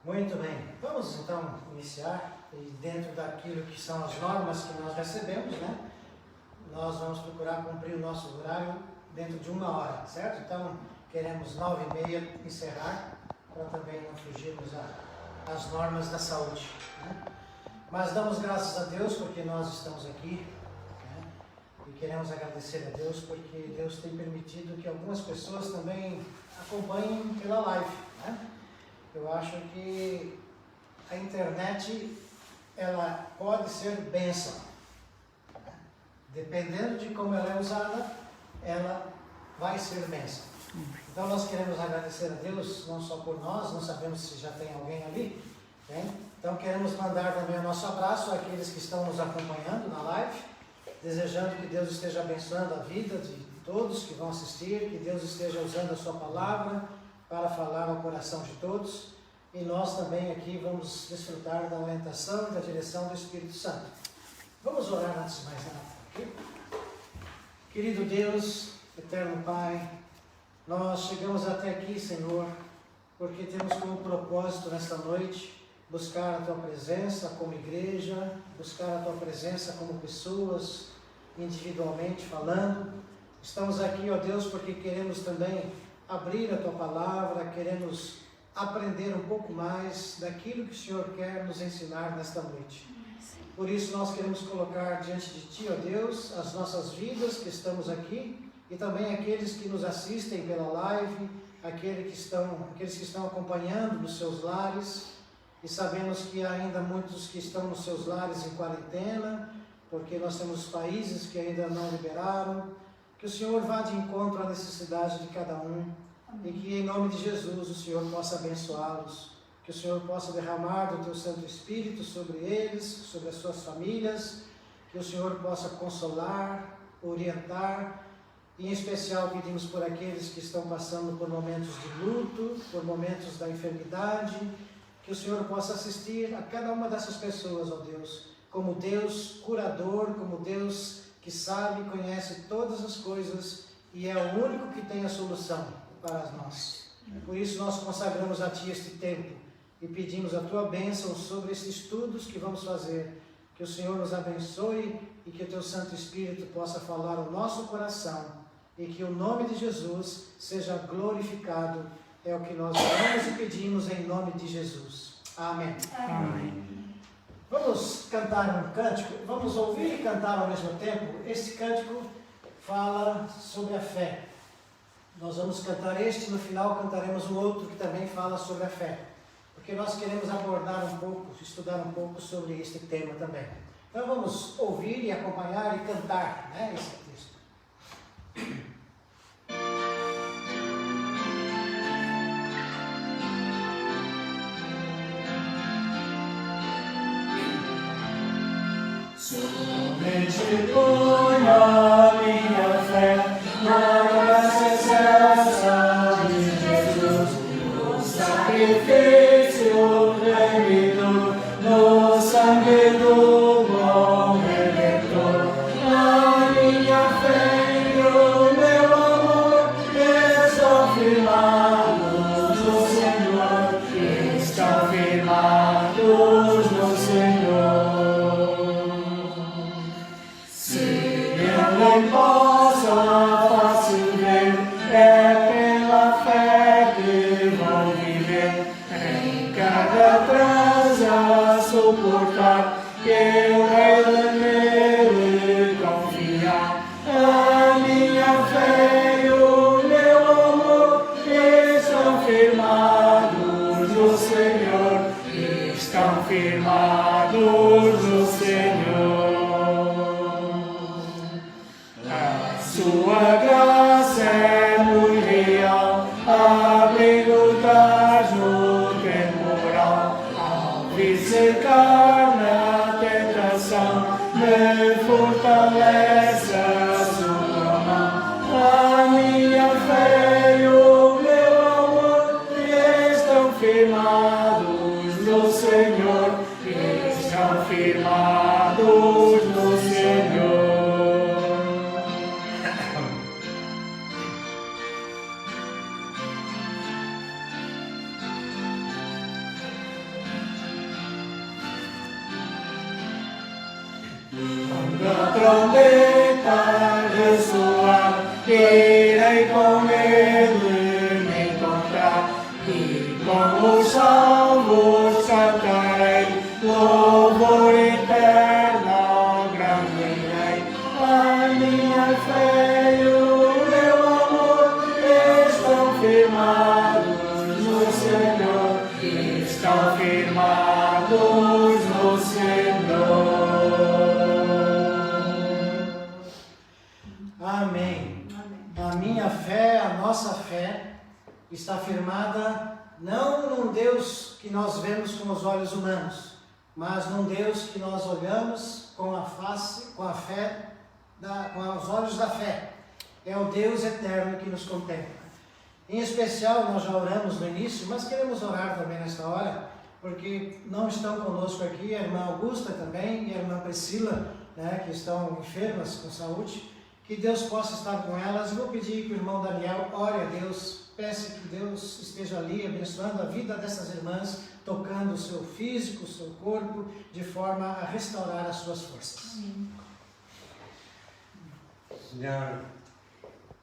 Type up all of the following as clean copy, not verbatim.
Muito bem, vamos então iniciar, e dentro daquilo que são as normas que nós recebemos, né? Nós vamos procurar cumprir o nosso horário dentro de 1 hora, certo? Então, queremos 9h30 encerrar, para também não fugirmos às normas da saúde, né? Mas damos graças a Deus porque nós estamos aqui, né? E queremos agradecer a Deus porque Deus tem permitido que algumas pessoas também acompanhem pela live, né? Eu acho que a internet, ela pode ser bênção. Dependendo de como ela é usada, ela vai ser bênção. Então nós queremos agradecer a Deus, não só por nós, não sabemos se já tem alguém ali, né? Então queremos mandar também o nosso abraço àqueles que estão nos acompanhando na live, desejando que Deus esteja abençoando a vida de todos que vão assistir, que Deus esteja usando a sua palavra para falar ao coração de todos, e nós também aqui vamos desfrutar da orientação e da direção do Espírito Santo. Vamos orar antes de mais nada. Okay? Querido Deus, eterno Pai, nós chegamos até aqui, Senhor, porque temos como propósito nesta noite buscar a Tua presença como igreja, buscar a Tua presença como pessoas, individualmente falando. Estamos aqui, ó Deus, porque queremos também abrir a Tua palavra, queremos aprender um pouco mais daquilo que o Senhor quer nos ensinar nesta noite. Por isso nós queremos colocar diante de Ti, ó Deus, as nossas vidas que estamos aqui e também aqueles que nos assistem pela live, aqueles que estão acompanhando nos seus lares, e sabemos que há ainda muitos que estão nos seus lares em quarentena, porque nós temos países que ainda não liberaram. Que o Senhor vá de encontro à necessidade de cada um. E que em nome de Jesus o Senhor possa abençoá-los, que o Senhor possa derramar do Teu Santo Espírito sobre eles, sobre as suas famílias, que o Senhor possa consolar, orientar, e em especial pedimos por aqueles que estão passando por momentos de luto, por momentos da enfermidade, que o Senhor possa assistir a cada uma dessas pessoas, ó Deus, como Deus curador, como Deus que sabe e conhece todas as coisas e é o único que tem a solução para nós. Por isso nós consagramos a Ti este tempo e pedimos a Tua bênção sobre esses estudos que vamos fazer. Que o Senhor nos abençoe e que o Teu Santo Espírito possa falar ao nosso coração e que o nome de Jesus seja glorificado. É o que nós oramos e pedimos em nome de Jesus. Amém. Amém. Vamos cantar um cântico, vamos ouvir e cantar ao mesmo tempo. Este cântico fala sobre a fé. Nós vamos cantar este, no final cantaremos um outro que também fala sobre a fé, porque nós queremos abordar um pouco, estudar um pouco sobre este tema também. Então vamos ouvir e acompanhar e cantar, né, esse texto. Somente ponho a minha fé na graça excelsa de Jesus, no sacrifício remidor, no sangue do bom Redentor. A minha fé e o meu amor estão firmados no Senhor, estão firmados no Senhor. Não posso fácil ver, é pela fé que vou viver, em cada transa suportar, que eu quero nele confiar. A minha fé e o meu amor estão firmados no Senhor, estão firmados no Senhor. Sua graça é muito real, abrigo tarjo temporal, ao visitar na tentação, me fortalece a sua mão. A minha fé e o meu amor estão firmados no Senhor, estão firmados no Senhor. trombeta ressoar, irei com ele me encontrar, e com os salvos cantarei, louvor eterno ao grande Rei. A minha fé e o meu amor estão firmados no Senhor, estão firmados no Senhor. Amém. A minha fé, a nossa fé, está firmada não num Deus que nós vemos com os olhos humanos, mas num Deus que nós olhamos com a face, com a fé, com os olhos da fé. É o Deus eterno que nos contempla. Em especial, nós já oramos no início, mas queremos orar também nesta hora, porque não estão conosco aqui a irmã Augusta também e a irmã Priscila, né, que estão enfermas com saúde. Que Deus possa estar com elas. Vou pedir que o irmão Daniel ore a Deus, peça que Deus esteja ali abençoando a vida dessas irmãs, tocando o seu físico, o seu corpo, de forma a restaurar as suas forças. Amém. Senhor,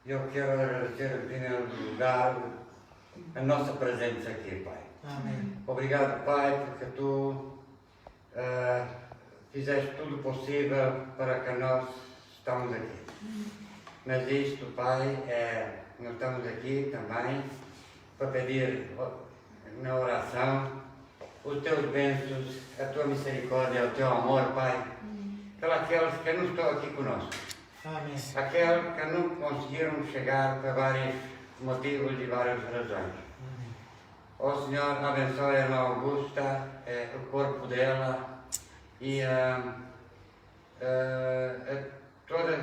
eu quero agradecer em primeiro lugar a nossa presença aqui, Pai. Amém. Obrigado, Pai, porque Tu fizeste tudo possível para que nós estamos aqui. Mas isto, Pai, nós estamos aqui também para pedir na oração os Teus bênçãos, a Tua misericórdia, o Teu amor, Pai, pelos que não estão aqui conosco. Amém. Aqueles que não conseguiram chegar por vários motivos e várias razões. Ó Senhor, abençoe a irmã Augusta, o corpo dela e todos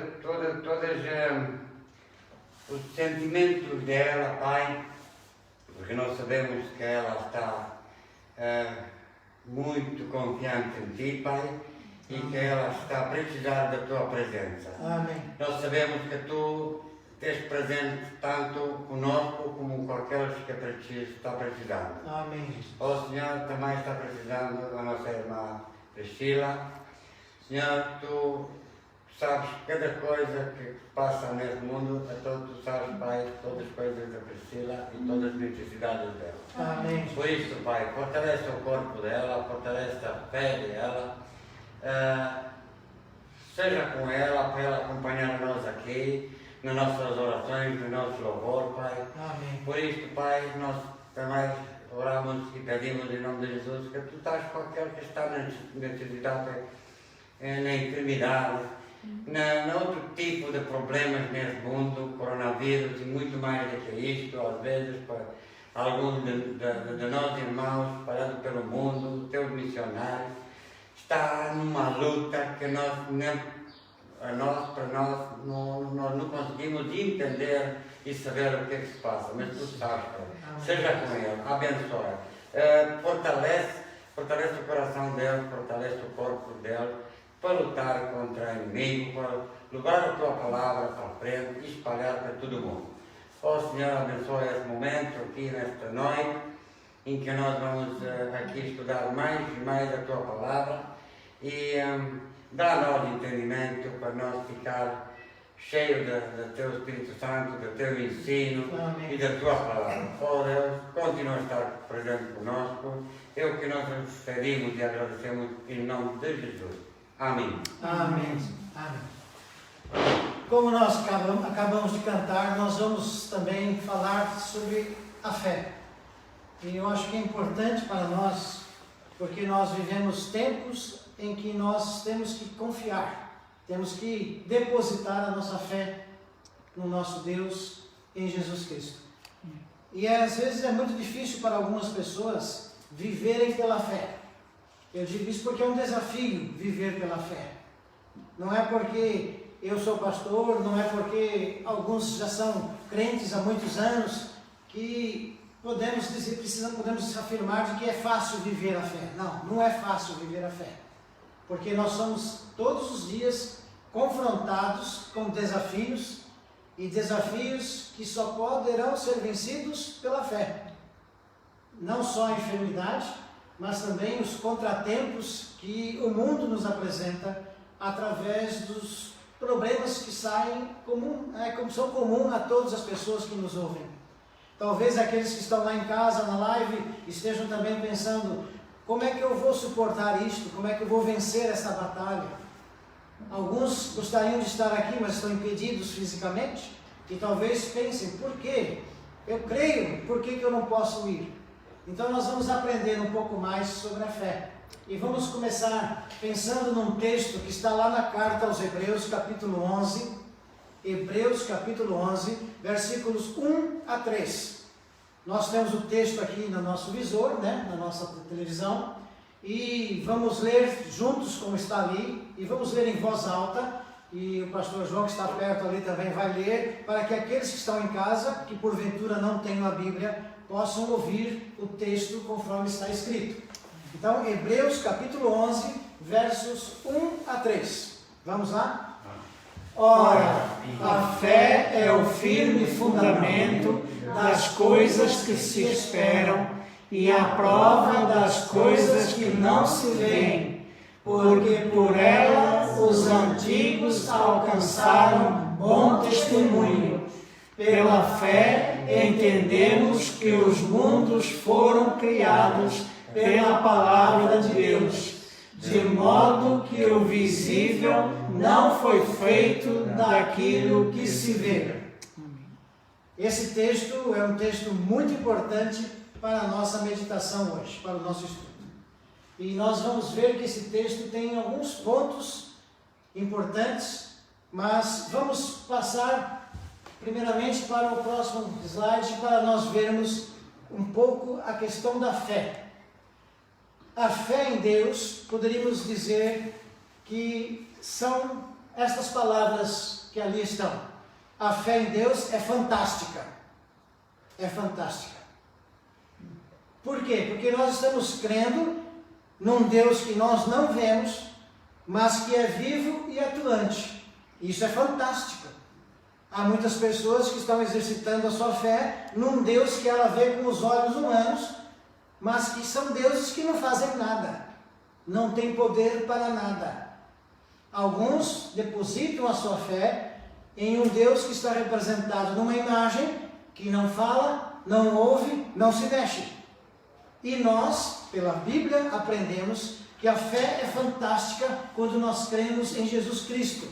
os sentimentos dela, Pai, porque nós sabemos que ela está muito confiante em Ti, Pai, e que ela está a precisar da Tua presença. Amém. Nós sabemos que Tu estás presente tanto conosco como com aqueles que está precisando. Amém. O Senhor também está precisando da nossa irmã Priscila. Senhor, Tu sabes cada coisa que passa neste mundo, então Tu sabes, Pai, todas as coisas da Priscila e todas as necessidades dela. Amém. Por isso, Pai, fortalece o corpo dela, fortalece a fé dela, seja com ela, para ela acompanhar nós aqui, nas nossas orações, no nosso louvor, Pai. Amém. Por isto, Pai, nós também oramos e pedimos em nome de Jesus que Tu estás com aquele que está na necessidade, na enfermidade, na outro tipo de problemas neste mundo, coronavírus e muito mais do que isto, às vezes, para alguns de nós irmãos, espalhados pelo mundo, teus missionários, está numa luta que nós não conseguimos entender e saber o que é que se passa, mas Tu sabes, Pai. Seja com ele, abençoa, fortalece o coração dele, fortalece o corpo dele, para lutar contra o inimigo, para levar a Tua palavra para frente e espalhar para todo mundo. Ó Senhor, abençoe esse momento aqui nesta noite, em que nós vamos aqui estudar mais e mais a Tua palavra e dá-nos entendimento para nós ficar cheios do Teu Espírito Santo, do Teu ensino. Amém. E da Tua palavra. Ó Deus, continua a estar presente conosco. É o que nós pedimos e agradecemos em nome de Jesus. Amém. Amém. Amém. Como nós acabamos de cantar, nós vamos também falar sobre a fé. E eu acho que é importante para nós, porque nós vivemos tempos em que nós temos que confiar, temos que depositar a nossa fé no nosso Deus, em Jesus Cristo. E às vezes é muito difícil para algumas pessoas viverem pela fé. Eu digo isso porque é um desafio viver pela fé. Não é porque eu sou pastor, não é porque alguns já são crentes há muitos anos que podemos afirmar de que é fácil viver a fé. Não, não é fácil viver a fé. Porque nós somos todos os dias confrontados com desafios e desafios que só poderão ser vencidos pela fé. Não só a enfermidade, mas também os contratempos que o mundo nos apresenta através dos problemas que saem são comuns a todas as pessoas que nos ouvem. Talvez aqueles que estão lá em casa, na live, estejam também pensando, como é que eu vou suportar isto? Como é que eu vou vencer essa batalha? Alguns gostariam de estar aqui, mas estão impedidos fisicamente, e talvez pensem, por quê? Eu creio, por que eu não posso ir? Então nós vamos aprender um pouco mais sobre a fé. E vamos começar pensando num texto que está lá na carta aos Hebreus, capítulo 11. Hebreus, capítulo 11, versículos 1 a 3. Nós temos o texto aqui no nosso visor, na nossa televisão. E vamos ler juntos como está ali. E vamos ler em voz alta. E o pastor João, que está perto ali, também vai ler, para que aqueles que estão em casa, que porventura não tenham a Bíblia, possam ouvir o texto conforme está escrito. Então, Hebreus capítulo 11, versos 1 a 3. Vamos lá? Ora, a fé é o firme fundamento das coisas que se esperam e a prova das coisas que não se veem, porque por ela os antigos alcançaram bom testemunho. Pela fé entendemos que os mundos foram criados pela palavra de Deus, de modo que o visível não foi feito daquilo que se vê. Esse texto é um texto muito importante para a nossa meditação hoje, para o nosso estudo. E nós vamos ver que esse texto tem alguns pontos importantes, mas vamos passar primeiramente para o próximo slide para nós vermos um pouco a questão da fé. A fé em Deus, poderíamos dizer que são estas palavras que ali estão. A fé em Deus é fantástica. É fantástica. Por quê? Porque nós estamos crendo num Deus que nós não vemos, mas que é vivo e atuante. Isso é fantástico. Há muitas pessoas que estão exercitando a sua fé num Deus que ela vê com os olhos humanos, mas que são deuses que não fazem nada, não têm poder para nada. Alguns depositam a sua fé em um Deus que está representado numa imagem que não fala, não ouve, não se mexe. E nós, pela Bíblia, aprendemos que a fé é fantástica quando nós cremos em Jesus Cristo,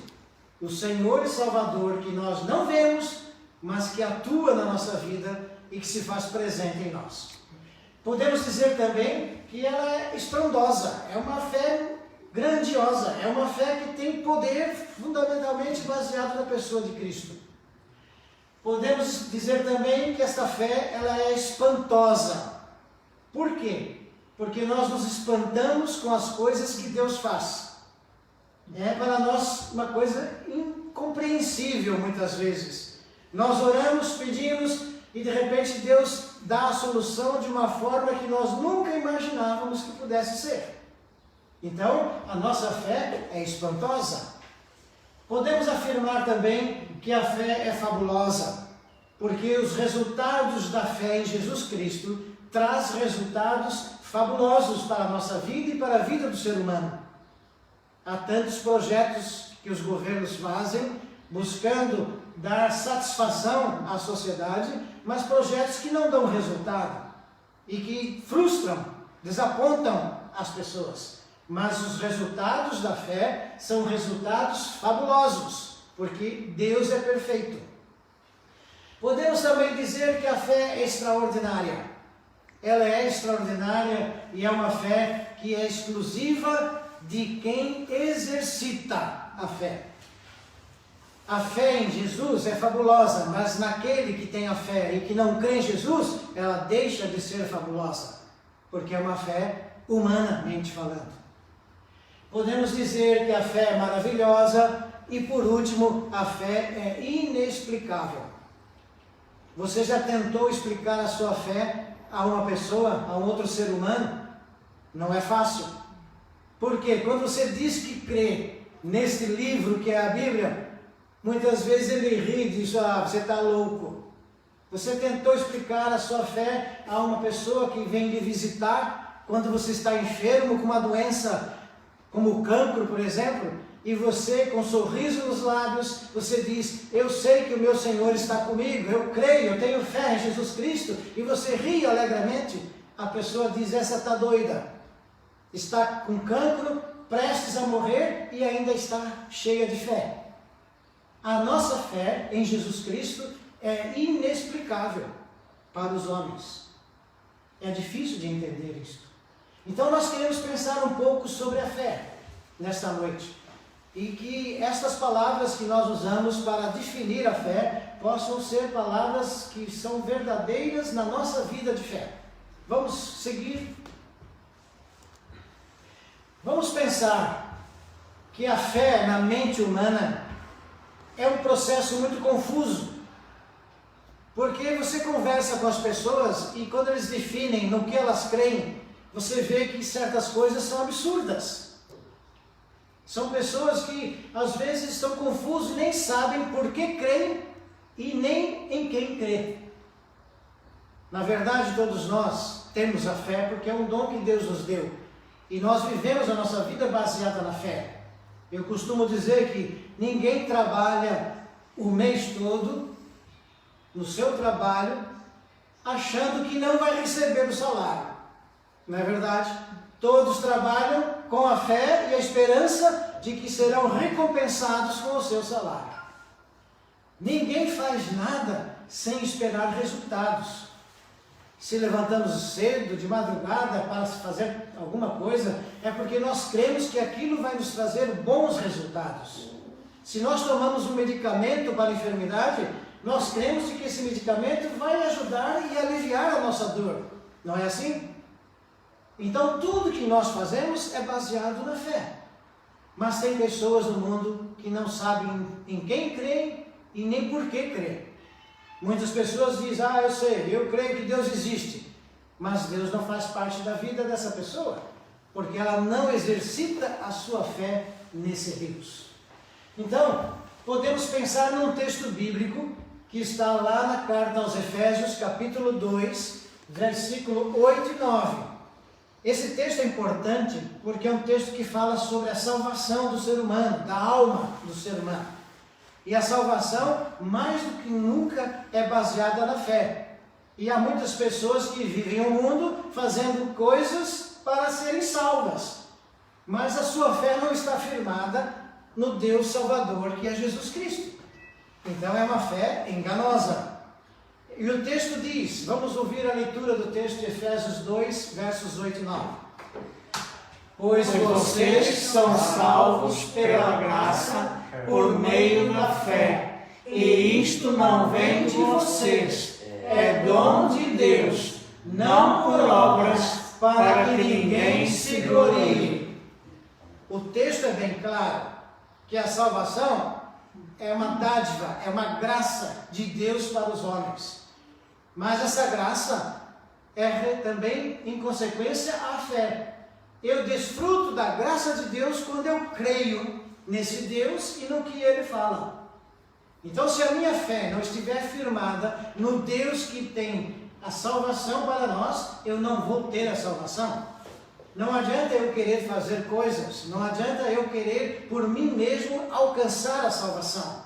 o Senhor e Salvador, que nós não vemos, mas que atua na nossa vida e que se faz presente em nós. Podemos dizer também que ela é estrondosa, é uma fé grandiosa, é uma fé que tem poder fundamentalmente baseado na pessoa de Cristo. Podemos dizer também que esta fé ela é espantosa. Por quê? Porque nós nos espantamos com as coisas que Deus faz. É para nós uma coisa incompreensível muitas vezes. Nós oramos, pedimos e de repente Deus dá a solução de uma forma que nós nunca imaginávamos que pudesse ser. Então, a nossa fé é espantosa. Podemos afirmar também que a fé é fabulosa, porque os resultados da fé em Jesus Cristo traz resultados fabulosos para a nossa vida e para a vida do ser humano. Há tantos projetos que os governos fazem, buscando dar satisfação à sociedade, mas projetos que não dão resultado e que frustram, desapontam as pessoas. Mas os resultados da fé são resultados fabulosos, porque Deus é perfeito. Podemos também dizer que a fé é extraordinária. Ela é extraordinária e é uma fé que é exclusiva de quem exercita a fé. A fé em Jesus é fabulosa, mas naquele que tem a fé e que não crê em Jesus, ela deixa de ser fabulosa, porque é uma fé humanamente falando. Podemos dizer que a fé é maravilhosa e, por último, a fé é inexplicável. Você já tentou explicar a sua fé a uma pessoa, a um outro ser humano? Não é fácil. Por quê? Quando você diz que crê neste livro que é a Bíblia, muitas vezes ele ri e diz, você está louco. Você tentou explicar a sua fé a uma pessoa que vem lhe visitar quando você está enfermo com uma doença como o cancro, por exemplo, e você, com um sorriso nos lábios, você diz: eu sei que o meu Senhor está comigo, eu creio, eu tenho fé em Jesus Cristo, e você ri alegremente, a pessoa diz: essa está doida, está com cancro, prestes a morrer e ainda está cheia de fé. A nossa fé em Jesus Cristo é inexplicável para os homens. É difícil de entender isto. Então nós queremos pensar um pouco sobre a fé nesta noite. E que estas palavras que nós usamos para definir a fé possam ser palavras que são verdadeiras na nossa vida de fé. Vamos seguir. Vamos pensar que a fé na mente humana é um processo muito confuso. Porque você conversa com as pessoas e quando eles definem no que elas creem, você vê que certas coisas são absurdas. São pessoas que às vezes estão confusas e nem sabem por que creem e nem em quem crê. Na verdade, todos nós temos a fé porque é um dom que Deus nos deu. E nós vivemos a nossa vida baseada na fé. Eu costumo dizer que ninguém trabalha o mês todo no seu trabalho achando que não vai receber o salário. Não é verdade? Todos trabalham com a fé e a esperança de que serão recompensados com o seu salário. Ninguém faz nada sem esperar resultados. Se levantamos cedo, de madrugada, para fazer alguma coisa, é porque nós cremos que aquilo vai nos trazer bons resultados. Se nós tomamos um medicamento para a enfermidade, nós cremos que esse medicamento vai ajudar e aliviar a nossa dor. Não é assim? Então, tudo que nós fazemos é baseado na fé. Mas tem pessoas no mundo que não sabem em quem creem e nem por que creem. Muitas pessoas dizem: eu sei, eu creio que Deus existe. Mas Deus não faz parte da vida dessa pessoa, porque ela não exercita a sua fé nesse Deus. Então, podemos pensar num texto bíblico que está lá na carta aos Efésios, capítulo 2, versículo 8 e 9. Esse texto é importante porque é um texto que fala sobre a salvação do ser humano, da alma do ser humano. E a salvação, mais do que nunca, é baseada na fé. E há muitas pessoas que vivem o mundo fazendo coisas para serem salvas. Mas a sua fé não está firmada no Deus Salvador, que é Jesus Cristo. Então é uma fé enganosa. E o texto diz, vamos ouvir a leitura do texto de Efésios 2, versos 8 e 9. Pois vocês são salvos pela graça, por meio da fé, e isto não vem de vocês, é dom de Deus, não por obras, para que ninguém se glorie. O texto é bem claro, que a salvação é uma dádiva, é uma graça de Deus para os homens. Mas essa graça é também, em consequência, a fé. Eu desfruto da graça de Deus quando eu creio nesse Deus e no que Ele fala. Então, se a minha fé não estiver firmada no Deus que tem a salvação para nós, eu não vou ter a salvação. Não adianta eu querer fazer coisas, não adianta eu querer por mim mesmo alcançar a salvação.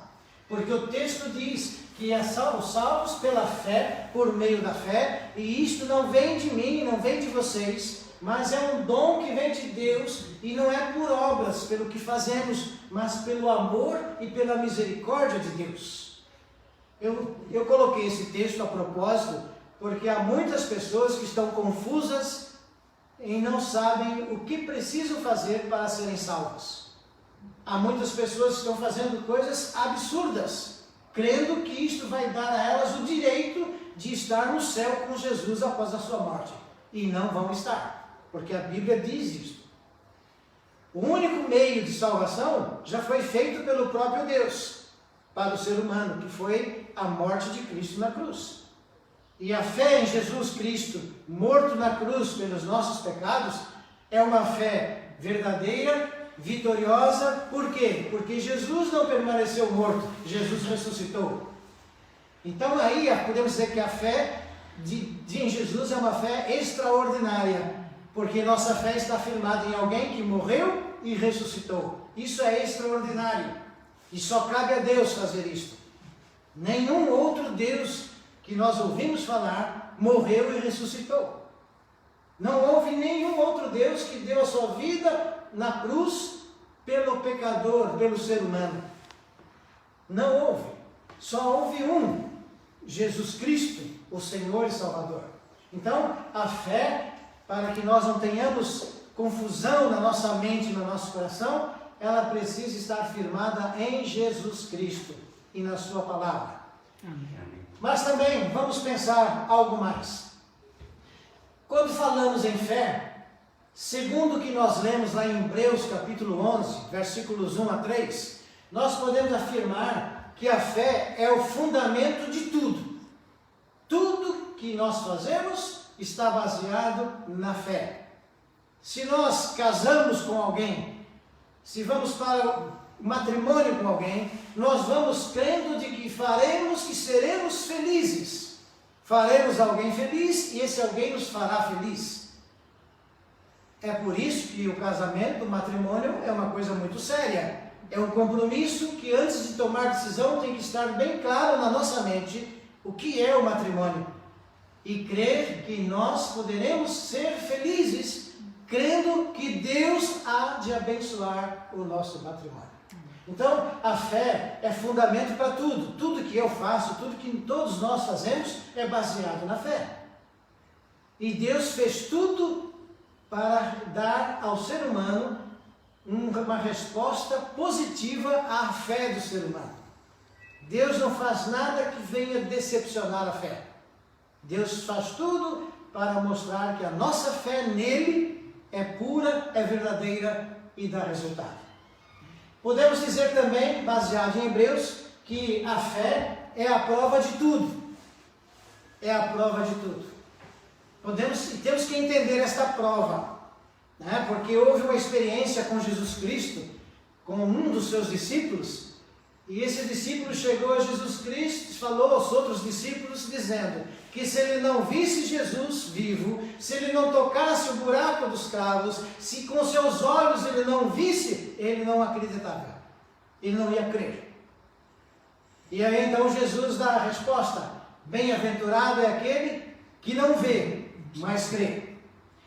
Porque o texto diz que é salvos pela fé, por meio da fé, e isto não vem de mim, não vem de vocês, mas é um dom que vem de Deus, e não é por obras, pelo que fazemos, mas pelo amor e pela misericórdia de Deus. Eu coloquei esse texto a propósito, porque há muitas pessoas que estão confusas e não sabem o que precisam fazer para serem salvas. Há muitas pessoas que estão fazendo coisas absurdas, crendo que isto vai dar a elas o direito de estar no céu com Jesus após a sua morte. E não vão estar, porque a Bíblia diz isso. O único meio de salvação já foi feito pelo próprio Deus para o ser humano, que foi a morte de Cristo na cruz. E a fé em Jesus Cristo, morto na cruz pelos nossos pecados, é uma fé verdadeira, vitoriosa. Por quê? Porque Jesus não permaneceu morto, Jesus ressuscitou. Então aí podemos dizer que a fé em Jesus é uma fé extraordinária, porque nossa fé está firmada em alguém que morreu e ressuscitou. Isso é extraordinário. E só cabe a Deus fazer isto. Nenhum outro Deus que nós ouvimos falar morreu e ressuscitou. Não houve nenhum outro Deus que deu a sua vida na cruz pelo pecador, pelo ser humano. Não houve. Só houve um, Jesus Cristo, o Senhor e Salvador. Então, a fé, para que nós não tenhamos confusão na nossa mente e no nosso coração, ela precisa estar firmada em Jesus Cristo e na sua palavra. Mas também vamos pensar algo mais. Quando falamos em fé, segundo o que nós lemos lá em Hebreus capítulo 11, versículos 1 a 3, nós podemos afirmar que a fé é o fundamento de tudo. Tudo que nós fazemos está baseado na fé. Se nós casamos com alguém, se vamos para o matrimônio com alguém, nós vamos crendo de que faremos e seremos felizes. Faremos alguém feliz e esse alguém nos fará feliz. É por isso que o casamento, o matrimônio, é uma coisa muito séria. É um compromisso que antes de tomar decisão tem que estar bem claro na nossa mente o que é o matrimônio. E crer que nós poderemos ser felizes, crendo que Deus há de abençoar o nosso matrimônio. Então, a fé é fundamento para tudo. Tudo que eu faço, tudo que todos nós fazemos é baseado na fé. E Deus fez tudo para dar ao ser humano uma resposta positiva à fé do ser humano. Deus não faz nada que venha decepcionar a fé. Deus faz tudo para mostrar que a nossa fé nele é pura, é verdadeira e dá resultado. Podemos dizer também, baseado em Hebreus, que a fé é a prova de tudo. É a prova de tudo. Temos que entender esta prova, né? Porque houve uma experiência com Jesus Cristo, com um dos seus discípulos, e esse discípulo chegou a Jesus Cristo e falou aos outros discípulos, dizendo que se ele não visse Jesus vivo, se ele não tocasse o buraco dos cravos, se com seus olhos ele não visse, ele não acreditava, ele não ia crer. E aí então Jesus dá a resposta: bem-aventurado é aquele que não vê, mas crê.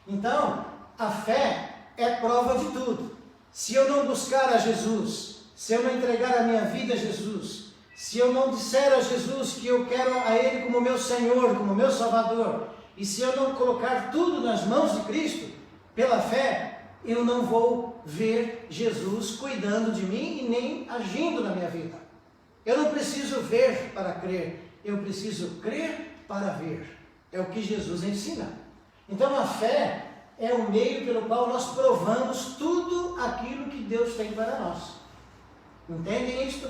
Então, a fé é prova de tudo. Se eu não buscar a Jesus, se eu não entregar a minha vida a Jesus, se eu não disser a Jesus que eu quero a Ele como meu Senhor, como meu Salvador, e se eu não colocar tudo nas mãos de Cristo, pela fé, eu não vou ver Jesus cuidando de mim e nem agindo na minha vida. Eu não preciso ver para crer, eu preciso crer para ver. É o que Jesus ensina. Então a fé é o meio pelo qual nós provamos tudo aquilo que Deus tem para nós. Entendem isto?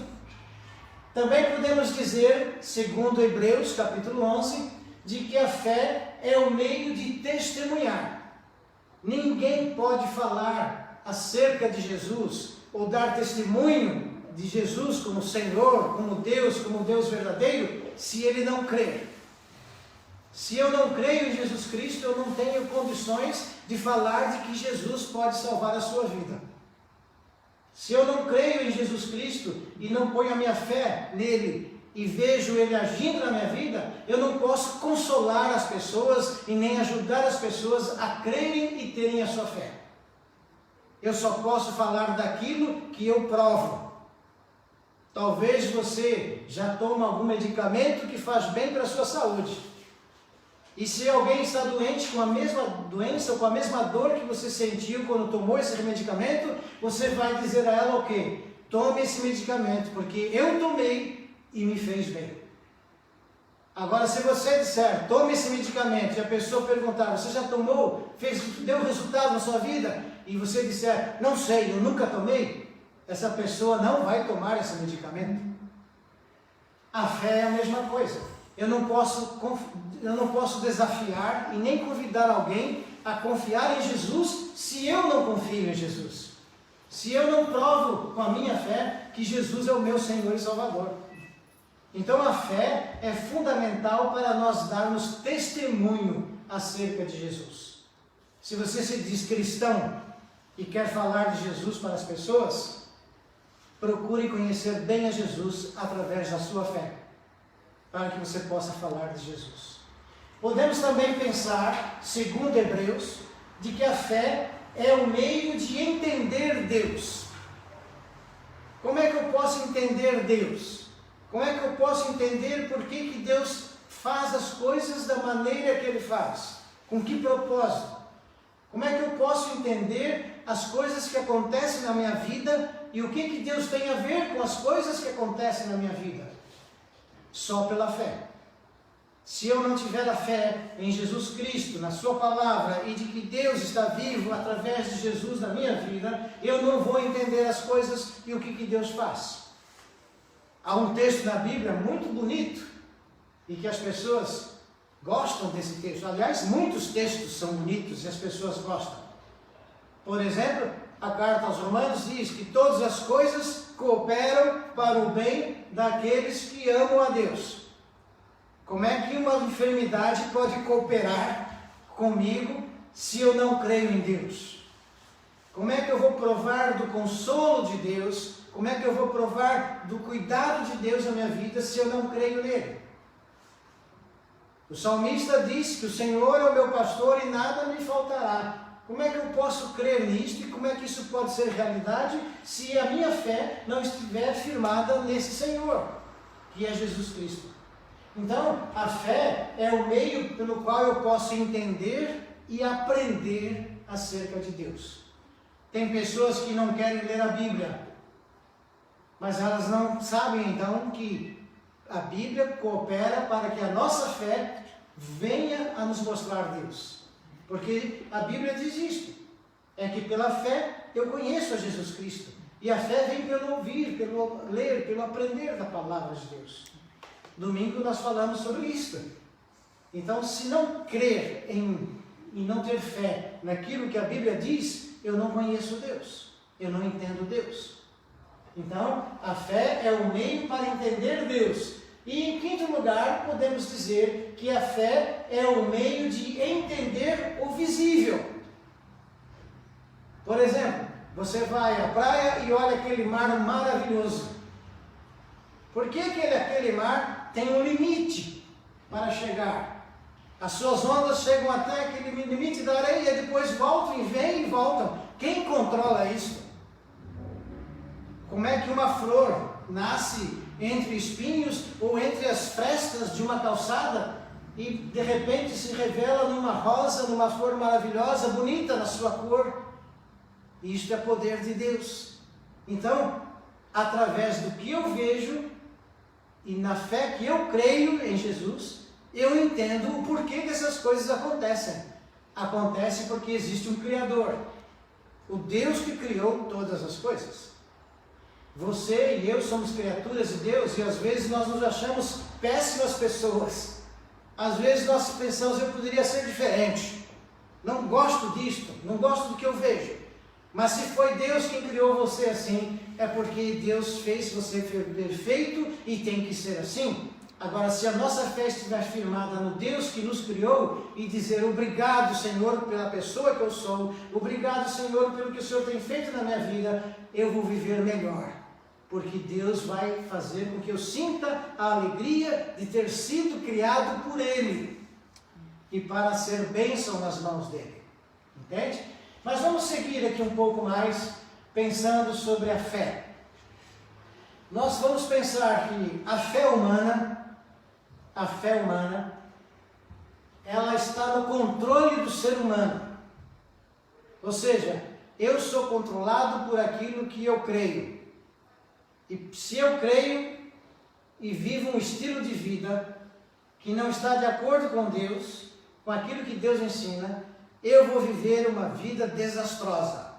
Também podemos dizer, segundo Hebreus capítulo 11, de que a fé é o meio de testemunhar. Ninguém pode falar acerca de Jesus ou dar testemunho de Jesus como Senhor, como Deus verdadeiro, se ele não crer. Se eu não creio em Jesus Cristo, eu não tenho condições de falar de que Jesus pode salvar a sua vida. Se eu não creio em Jesus Cristo e não ponho a minha fé nele e vejo ele agindo na minha vida, eu não posso consolar as pessoas e nem ajudar as pessoas a crerem e terem a sua fé. Eu só posso falar daquilo que eu provo. Talvez você já toma algum medicamento que faz bem para a sua saúde. E se alguém está doente com a mesma doença ou com a mesma dor que você sentiu quando tomou esse medicamento, você vai dizer a ela o quê? Tome esse medicamento, porque eu tomei e me fez bem. Agora, se você disser, tome esse medicamento, e a pessoa perguntar, você já tomou? Deu resultado na sua vida? E você disser, não sei, eu nunca tomei, essa pessoa não vai tomar esse medicamento. A fé é a mesma coisa. Eu não posso desafiar e nem convidar alguém a confiar em Jesus se eu não confio em Jesus. Se eu não provo com a minha fé que Jesus é o meu Senhor e Salvador. Então a fé é fundamental para nós darmos testemunho acerca de Jesus. Se você se diz cristão e quer falar de Jesus para as pessoas, procure conhecer bem a Jesus através da sua fé, para que você possa falar de Jesus. Podemos também pensar, segundo Hebreus, de que a fé é o meio de entender Deus. Como é que eu posso entender Deus? Como é que eu posso entender por que Deus faz as coisas da maneira que Ele faz? Com que propósito? Como é que eu posso entender as coisas que acontecem na minha vida e o que Deus tem a ver com as coisas que acontecem na minha vida? Só pela fé. Se eu não tiver a fé em Jesus Cristo, na sua palavra, e de que Deus está vivo através de Jesus na minha vida, eu não vou entender as coisas e o que Deus faz. Há um texto na Bíblia muito bonito, e que as pessoas gostam desse texto. Aliás, muitos textos são bonitos e as pessoas gostam. Por exemplo, a carta aos Romanos diz que todas as coisas cooperam para o bem daqueles que amam a Deus. Como é que uma enfermidade pode cooperar comigo se eu não creio em Deus? Como é que eu vou provar do consolo de Deus? Como é que eu vou provar do cuidado de Deus na minha vida se eu não creio nele? O salmista diz que o Senhor é o meu pastor e nada me faltará. Como é que eu posso crer nisto e como é que isso pode ser realidade se a minha fé não estiver firmada nesse Senhor, que é Jesus Cristo? Então, a fé é o meio pelo qual eu posso entender e aprender acerca de Deus. Tem pessoas que não querem ler a Bíblia, mas elas não sabem então que a Bíblia coopera para que a nossa fé venha a nos mostrar Deus. Porque a Bíblia diz isto, é que pela fé eu conheço a Jesus Cristo. E a fé vem pelo ouvir, pelo ler, pelo aprender da palavra de Deus. Domingo nós falamos sobre isso. Então, se não crer e não ter fé naquilo que a Bíblia diz, eu não conheço Deus, eu não entendo Deus. Então, a fé é o meio para entender Deus. E em quinto lugar, podemos dizer que a fé é o meio de entender o visível. Por exemplo, você vai à praia e olha aquele mar maravilhoso. Por que aquele mar tem um limite para chegar? As suas ondas chegam até aquele limite da areia e depois voltam e vêm e voltam. Quem controla isso? Como é que uma flor nasce entre espinhos ou entre as frestas de uma calçada e de repente se revela numa rosa, numa flor maravilhosa, bonita na sua cor? Isto é poder de Deus. Então, através do que eu vejo e na fé que eu creio em Jesus, eu entendo o porquê que essas coisas acontecem. Acontece porque existe um Criador, o Deus que criou todas as coisas. Você e eu somos criaturas de Deus e às vezes nós nos achamos péssimas pessoas. Às vezes nós pensamos, eu poderia ser diferente. Não gosto disto, não gosto do que eu vejo. Mas se foi Deus quem criou você assim, é porque Deus fez você perfeito e tem que ser assim. Agora, se a nossa fé estiver firmada no Deus que nos criou e dizer obrigado, Senhor, pela pessoa que eu sou, obrigado, Senhor, pelo que o Senhor tem feito na minha vida, eu vou viver melhor. Porque Deus vai fazer com que eu sinta a alegria de ter sido criado por Ele e para ser bênção nas mãos dEle. Entende? Mas vamos seguir aqui um pouco mais, pensando sobre a fé. Nós vamos pensar que a fé humana, ela está no controle do ser humano. Ou seja, eu sou controlado por aquilo que eu creio. E se eu creio e vivo um estilo de vida que não está de acordo com Deus, com aquilo que Deus ensina, eu vou viver uma vida desastrosa.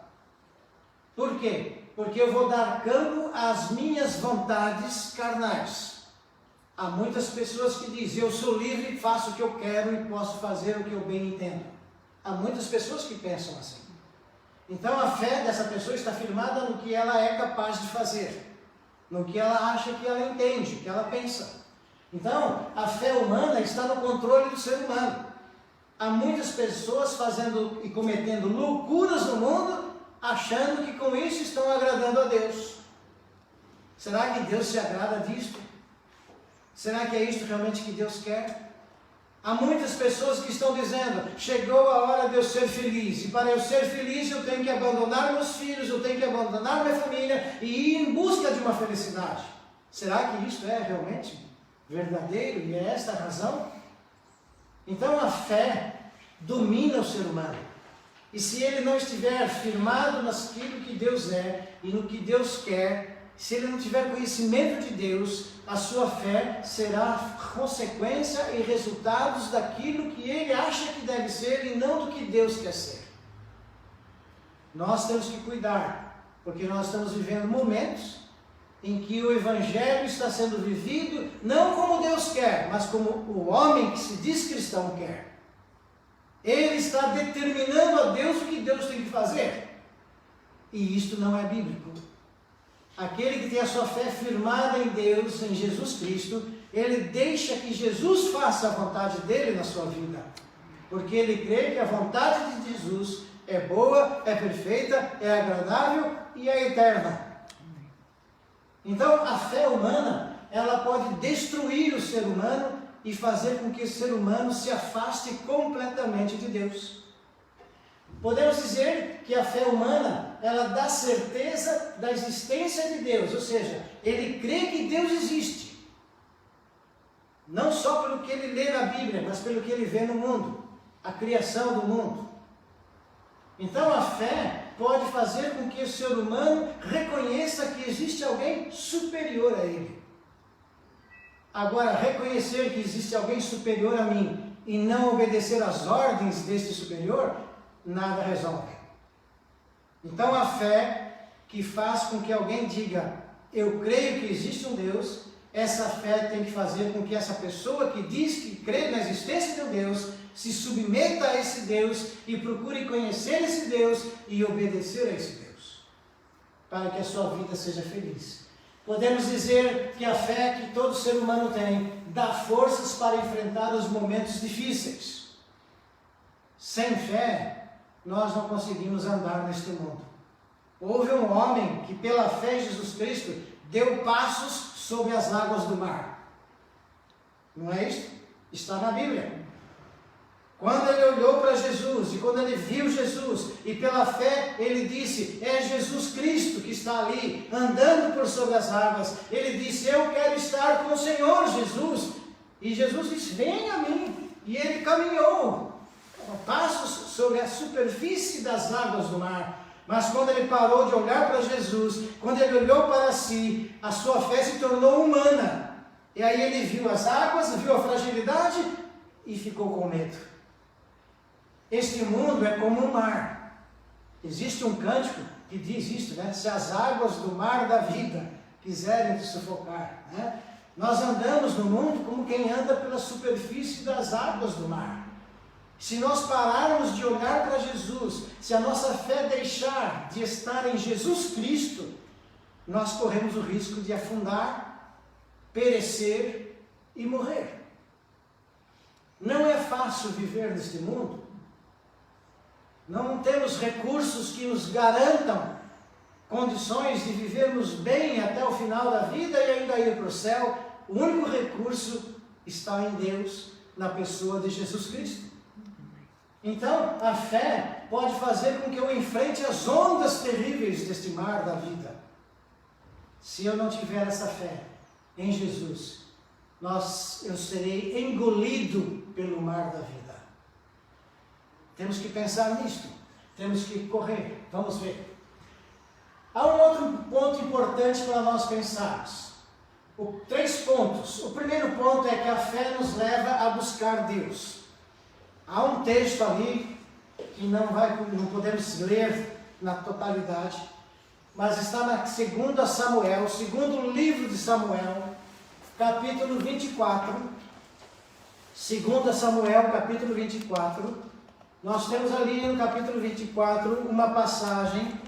Por quê? Porque eu vou dar campo às minhas vontades carnais. Há muitas pessoas que dizem, eu sou livre, faço o que eu quero e posso fazer o que eu bem entendo. Há muitas pessoas que pensam assim. Então a fé dessa pessoa está firmada no que ela é capaz de fazer, no que ela acha que ela entende, que ela pensa. Então a fé humana está no controle do ser humano. Há muitas pessoas fazendo e cometendo loucuras no mundo, achando que com isso estão agradando a Deus. Será que Deus se agrada disto? Será que é isto realmente que Deus quer? Há muitas pessoas que estão dizendo, chegou a hora de eu ser feliz, e para eu ser feliz eu tenho que abandonar meus filhos, eu tenho que abandonar minha família e ir em busca de uma felicidade. Será que isto é realmente verdadeiro e é esta a razão? Então a fé domina o ser humano. E se ele não estiver firmado naquilo que Deus é e no que Deus quer, se ele não tiver conhecimento de Deus, a sua fé será consequência e resultados daquilo que ele acha que deve ser e não do que Deus quer ser. Nós temos que cuidar, porque nós estamos vivendo momentos em que o Evangelho está sendo vivido não como Deus quer, mas como o homem que se diz cristão quer. Ele está determinando a Deus o que Deus tem que fazer. E isto não é bíblico. Aquele que tem a sua fé firmada em Deus, em Jesus Cristo, ele deixa que Jesus faça a vontade dele na sua vida. Porque ele crê que a vontade de Jesus é boa, é perfeita, é agradável e é eterna. Então a fé humana, ela pode destruir o ser humano e fazer com que o ser humano se afaste completamente de Deus. Podemos dizer que a fé humana, ela dá certeza da existência de Deus, ou seja, ele crê que Deus existe. Não só pelo que ele lê na Bíblia, mas pelo que ele vê no mundo, a criação do mundo. Então a fé pode fazer com que o ser humano reconheça que existe alguém superior a ele. Agora, reconhecer que existe alguém superior a mim e não obedecer às ordens deste superior, nada resolve. Então a fé que faz com que alguém diga, eu creio que existe um Deus, essa fé tem que fazer com que essa pessoa que diz que crê na existência de um Deus, se submeta a esse Deus e procure conhecer esse Deus e obedecer a esse Deus, para que a sua vida seja feliz. Podemos dizer que a fé que todo ser humano tem dá forças para enfrentar os momentos difíceis. Sem fé, nós não conseguimos andar neste mundo. Houve um homem que pela fé em Jesus Cristo deu passos sobre as águas do mar. Não é isso? Está na Bíblia. Quando ele olhou para Jesus e quando ele viu Jesus e pela fé ele disse, é Jesus Cristo que está ali andando por sobre as águas. Ele disse, eu quero estar com o Senhor Jesus. E Jesus disse, venha a mim. E ele caminhou passos sobre a superfície das águas do mar. Mas quando ele parou de olhar para Jesus, quando ele olhou para si, a sua fé se tornou humana. E aí ele viu as águas, viu a fragilidade e ficou com medo. Este mundo é como um mar. Existe um cântico que diz isto, né? Se as águas do mar da vida quiserem te sufocar, né? Nós andamos no mundo como quem anda pela superfície das águas do mar. Se nós pararmos de olhar para Jesus, se a nossa fé deixar de estar em Jesus Cristo, nós corremos o risco de afundar, perecer e morrer. Não é fácil viver neste mundo. Não temos recursos que nos garantam condições de vivermos bem até o final da vida e ainda ir para o céu. O único recurso está em Deus, na pessoa de Jesus Cristo. Então, a fé pode fazer com que eu enfrente as ondas terríveis deste mar da vida. Se eu não tiver essa fé em Jesus, eu serei engolido pelo mar da vida. Temos que pensar nisto, temos que correr, vamos ver. Há um outro ponto importante para nós pensarmos. 3 pontos. O primeiro ponto é que a fé nos leva a buscar Deus. Há um texto ali que não podemos ler na totalidade, mas está na 2 Samuel, segundo livro de Samuel, capítulo 24. 2 Samuel, capítulo 24. Nós temos ali no capítulo 24 uma passagem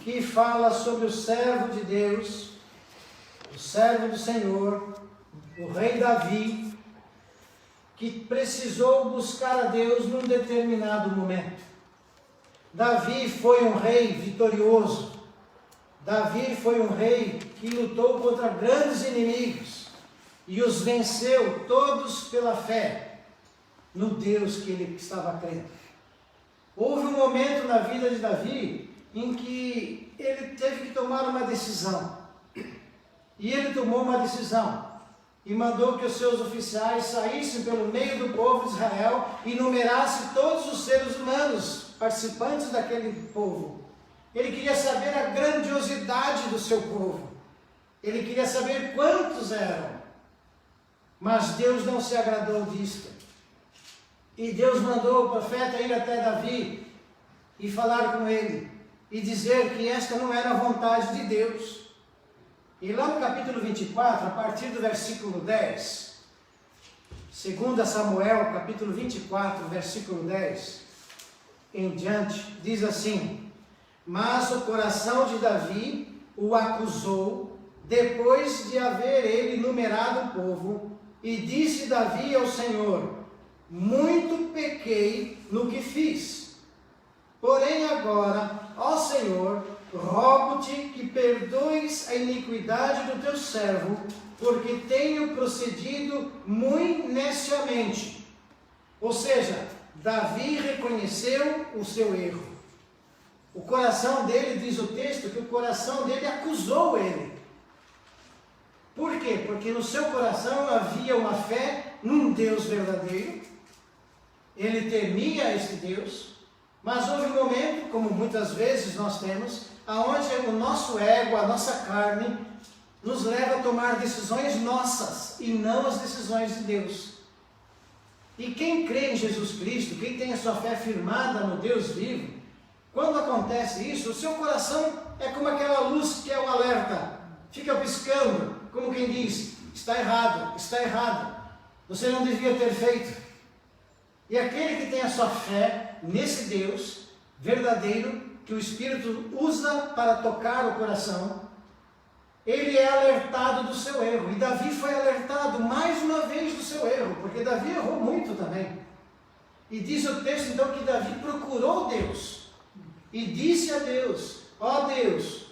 que fala sobre o servo de Deus, o servo do Senhor, o rei Davi, que precisou buscar a Deus num determinado momento. Davi foi um rei vitorioso, Davi foi um rei que lutou contra grandes inimigos e os venceu todos pela fé no Deus que ele estava crendo. Houve um momento na vida de Davi em que ele teve que tomar uma decisão. E ele tomou uma decisão e mandou que os seus oficiais saíssem pelo meio do povo de Israel e numerassem todos os seres humanos participantes daquele povo. Ele queria saber a grandiosidade do seu povo. Ele queria saber quantos eram. Mas Deus não se agradou disto. E Deus mandou o profeta ir até Davi e falar com ele e dizer que esta não era a vontade de Deus. E lá no capítulo 24, a partir do versículo 10, 2 Samuel, capítulo 24, versículo 10, em diante, diz assim: mas o coração de Davi o acusou, depois de haver ele numerado o povo, e disse Davi ao Senhor: muito pequei no que fiz. Porém agora, ó Senhor, rogo-te que perdoes a iniquidade do teu servo, porque tenho procedido muito neciamente. Ou seja, Davi reconheceu o seu erro. O coração dele, diz o texto, que o coração dele acusou ele. Por quê? Porque no seu coração havia uma fé num Deus verdadeiro. Ele temia este Deus. Mas houve um momento, como muitas vezes nós temos, aonde o nosso ego, a nossa carne, nos leva a tomar decisões nossas e não as decisões de Deus. E quem crê em Jesus Cristo, quem tem a sua fé firmada no Deus vivo, quando acontece isso, o seu coração é como aquela luz que é um alerta, fica piscando, como quem diz: está errado, você não devia ter feito. E aquele que tem a sua fé nesse Deus verdadeiro, que o Espírito usa para tocar o coração, ele é alertado do seu erro. E Davi foi alertado mais uma vez do seu erro, porque Davi errou muito também. E diz o texto então que Davi procurou Deus e disse a Deus: ó Deus,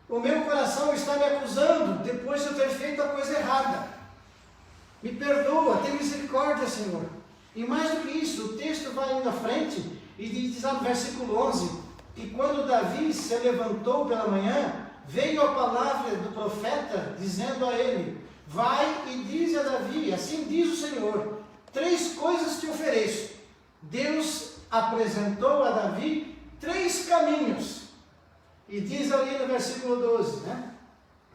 o meu coração está me acusando depois de eu ter feito a coisa errada. Me perdoa, tem misericórdia, Senhor. E mais do que isso, o texto vai indo à frente e diz lá no versículo 11, que quando Davi se levantou pela manhã, veio a palavra do profeta dizendo a ele: vai e diz a Davi, assim diz o Senhor, 3 coisas te ofereço. Deus apresentou a Davi 3 caminhos. E diz ali no versículo 12,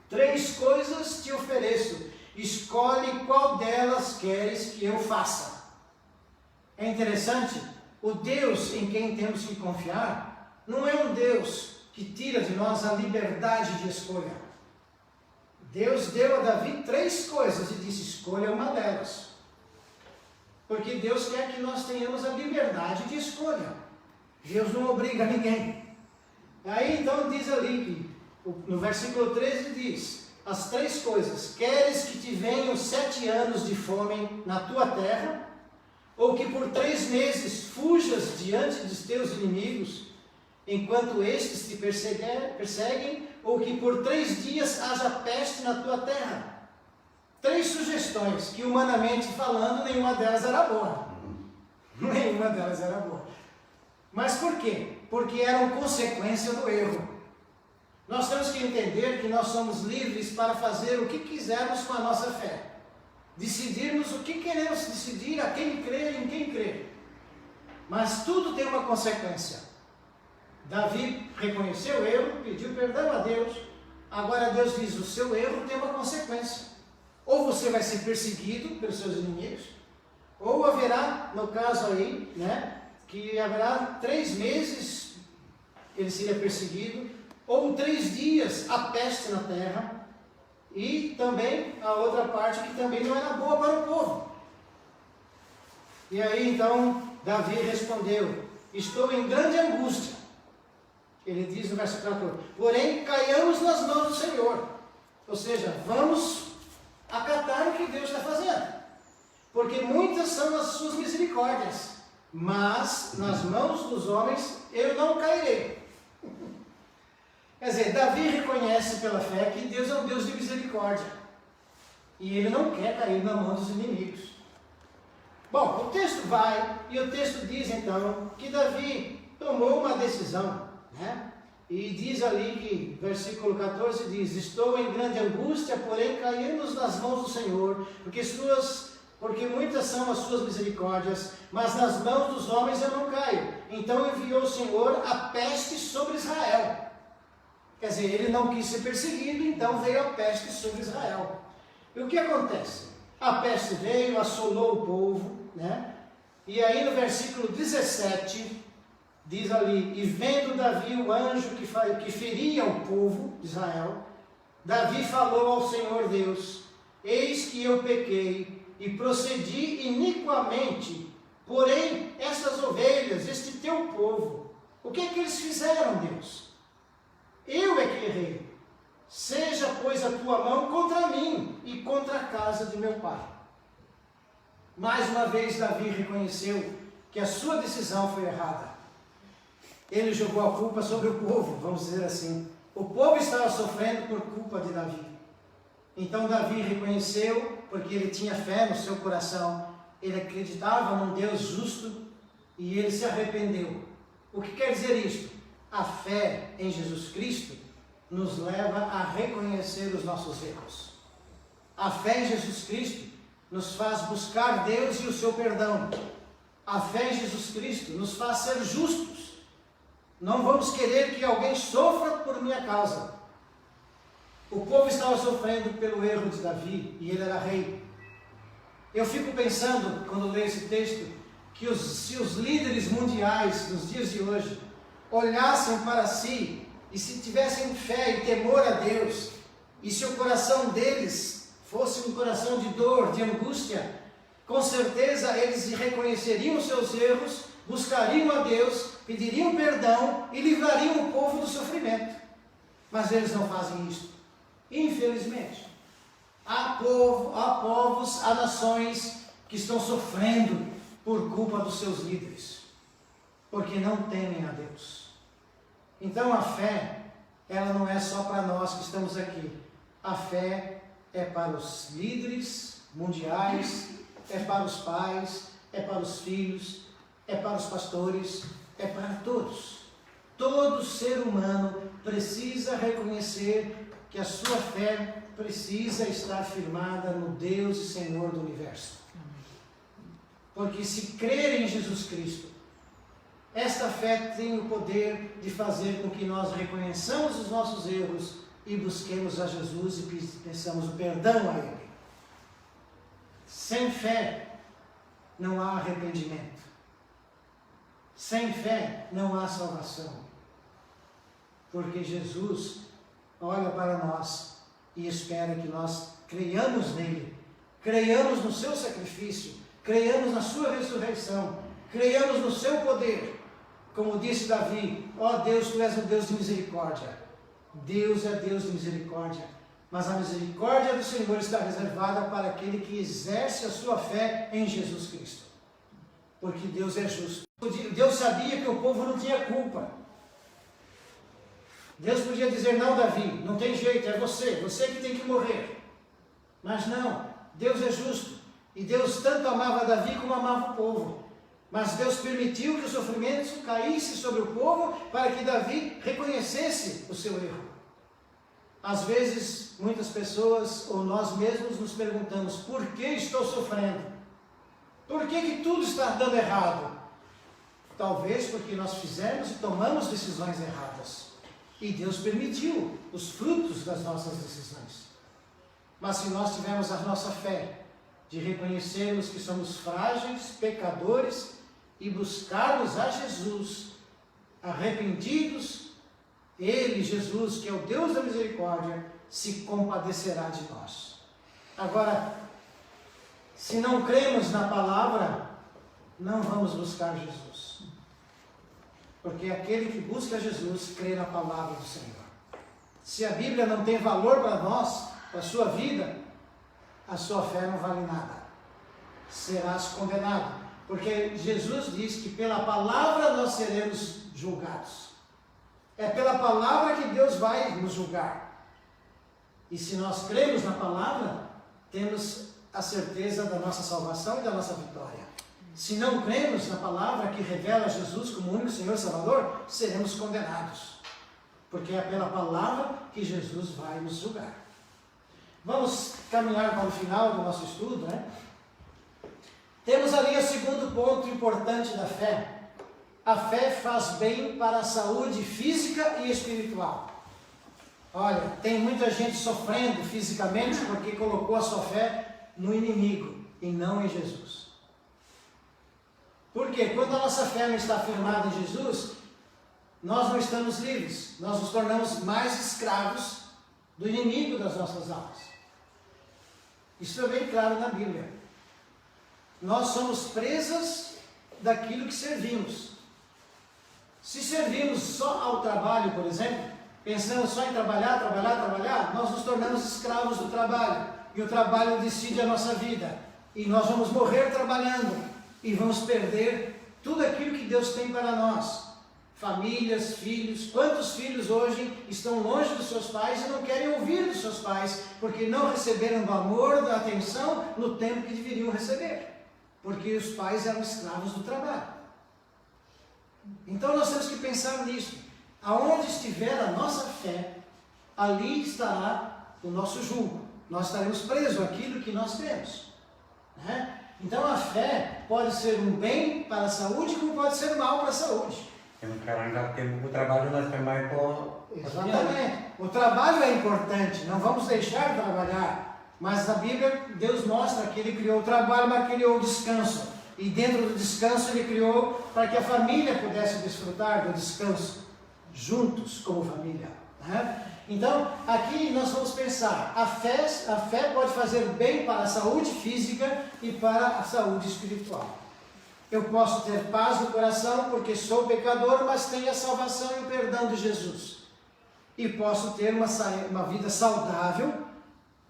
3 coisas te ofereço, escolhe qual delas queres que eu faça. É interessante, o Deus em quem temos que confiar não é um Deus que tira de nós a liberdade de escolha. Deus deu a Davi 3 coisas e disse: escolha uma delas. Porque Deus quer que nós tenhamos a liberdade de escolha. Deus não obriga ninguém. Aí então diz ali, no versículo 13 diz: as 3 coisas: queres que te venham 7 anos de fome na tua terra, ou que por 3 meses fujas diante dos teus inimigos, enquanto estes te perseguem, ou que por 3 dias haja peste na tua terra. 3 sugestões que, humanamente falando, nenhuma delas era boa. Nenhuma delas era boa. Mas por quê? Porque eram consequência do erro. Nós temos que entender que nós somos livres para fazer o que quisermos com a nossa fé. Decidirmos o que queremos decidir, a quem crer e em quem crer. Mas tudo tem uma consequência. Davi reconheceu o erro, pediu perdão a Deus. Agora Deus diz: o seu erro tem uma consequência. Ou você vai ser perseguido pelos seus inimigos, ou haverá, no caso aí, que haverá 3 meses ele seria perseguido, ou 3 dias a peste na terra. E também a outra parte que também não era boa para o povo. E aí então Davi respondeu: estou em grande angústia. Ele diz no versículo 14: porém caiamos nas mãos do Senhor. Ou seja, vamos acatar o que Deus está fazendo, porque muitas são as suas misericórdias, mas nas mãos dos homens eu não cairei. Quer dizer, Davi reconhece pela fé que Deus é um Deus de misericórdia. E ele não quer cair na mão dos inimigos. Bom, o texto vai, e o texto diz então, que Davi tomou uma decisão, né? E diz ali que, versículo 14 diz, estou em grande angústia, porém caímos nas mãos do Senhor, porque muitas são as suas misericórdias, mas nas mãos dos homens eu não caio. Então enviou o Senhor a peste sobre Israel. Quer dizer, ele não quis ser perseguido, então veio a peste sobre Israel. E o que acontece? A peste veio, assolou o povo, né? E aí no versículo 17, diz ali, e vendo Davi o anjo que feria o povo de Israel, Davi falou ao Senhor Deus, eis que eu pequei e procedi iniquamente, porém essas ovelhas, este teu povo, o que é que eles fizeram, Deus? Eu é que errei. Seja, pois, a tua mão contra mim e contra a casa de meu pai. Mais uma vez, Davi reconheceu que a sua decisão foi errada. Ele jogou a culpa sobre o povo, vamos dizer assim. O povo estava sofrendo por culpa de Davi. Então, Davi reconheceu, porque ele tinha fé no seu coração, ele acreditava num Deus justo e ele se arrependeu. O que quer dizer isto? A fé em Jesus Cristo nos leva a reconhecer os nossos erros. A fé em Jesus Cristo nos faz buscar Deus e o seu perdão. A fé em Jesus Cristo nos faz ser justos. Não vamos querer que alguém sofra por minha causa. O povo estava sofrendo pelo erro de Davi e ele era rei. Eu fico pensando, quando leio esse texto, que se os líderes mundiais nos dias de hoje olhassem para si e se tivessem fé e temor a Deus, e se o coração deles fosse um coração de dor, de angústia, com certeza eles reconheceriam os seus erros, buscariam a Deus, pediriam perdão e livrariam o povo do sofrimento. Mas eles não fazem isso. Infelizmente, há povos, há nações que estão sofrendo por culpa dos seus líderes, porque não temem a Deus. Então a fé, ela não é só para nós que estamos aqui. A fé é para os líderes mundiais, é para os pais, é para os filhos, é para os pastores, é para todos. Todo ser humano precisa reconhecer que a sua fé precisa estar firmada no Deus e Senhor do universo. Porque se crer em Jesus Cristo, esta fé tem o poder de fazer com que nós reconheçamos os nossos erros e busquemos a Jesus e peçamos o perdão a Ele. Sem fé não há arrependimento. Sem fé não há salvação. Porque Jesus olha para nós e espera que nós creiamos nele, creiamos no seu sacrifício, creiamos na sua ressurreição, creiamos no seu poder. Como disse Davi, ó Deus, tu és o Deus de misericórdia. Deus é Deus de misericórdia, mas a misericórdia do Senhor está reservada para aquele que exerce a sua fé em Jesus Cristo. Porque Deus é justo. Deus sabia que o povo não tinha culpa. Deus podia dizer, não Davi, não tem jeito, é você que tem que morrer. Mas não, Deus é justo. E Deus tanto amava Davi como amava o povo. Mas Deus permitiu que o sofrimento caísse sobre o povo para que Davi reconhecesse o seu erro. Às vezes, muitas pessoas ou nós mesmos nos perguntamos, por que estou sofrendo? Por que tudo está dando errado? Talvez porque nós fizemos e tomamos decisões erradas. E Deus permitiu os frutos das nossas decisões. Mas se nós tivermos a nossa fé de reconhecermos que somos frágeis, pecadores, e buscarmos a Jesus, arrependidos, Ele, Jesus, que é o Deus da misericórdia, se compadecerá de nós. Agora, se não cremos na palavra, não vamos buscar Jesus. Porque aquele que busca Jesus, crê na palavra do Senhor. Se a Bíblia não tem valor para nós, para a sua vida, a sua fé não vale nada. Serás condenado. Porque Jesus diz que pela palavra nós seremos julgados. É pela palavra que Deus vai nos julgar. E se nós cremos na palavra, temos a certeza da nossa salvação e da nossa vitória. Se não cremos na palavra que revela Jesus como único Senhor e Salvador, seremos condenados. Porque é pela palavra que Jesus vai nos julgar. Vamos caminhar para o final do nosso estudo, né? Temos ali o segundo ponto importante da fé. A fé faz bem para a saúde física e espiritual. Olha, tem muita gente sofrendo fisicamente porque colocou a sua fé no inimigo e não em Jesus. Por quê? Quando a nossa fé não está firmada em Jesus, nós não estamos livres. Nós nos tornamos mais escravos do inimigo das nossas almas. Isso é bem claro na Bíblia. Nós somos presas daquilo que servimos. Se servimos só ao trabalho, por exemplo, pensando só em trabalhar, nós nos tornamos escravos do trabalho. E o trabalho decide a nossa vida. E nós vamos morrer trabalhando. E vamos perder tudo aquilo que Deus tem para nós. Famílias, filhos. Quantos filhos hoje estão longe dos seus pais e não querem ouvir dos seus pais, porque não receberam do amor, da atenção, no tempo que deveriam receber. Porque os pais eram escravos do trabalho. Então nós temos que pensar nisso. Aonde estiver a nossa fé, ali estará o nosso jugo. Nós estaremos presos àquilo que nós temos. Né? Então a fé pode ser um bem para a saúde, como pode ser mal para a saúde. Temos que arranjar tempo para o trabalho, nós também com... Exatamente. O trabalho é importante, não vamos deixar de trabalhar. Mas na Bíblia, Deus mostra que Ele criou o trabalho, mas criou o descanso. E dentro do descanso Ele criou para que a família pudesse desfrutar do descanso, juntos como família. Né? Então, aqui nós vamos pensar, a fé pode fazer bem para a saúde física e para a saúde espiritual. Eu posso ter paz no coração porque sou pecador, mas tenho a salvação e o perdão de Jesus. E posso ter uma vida saudável,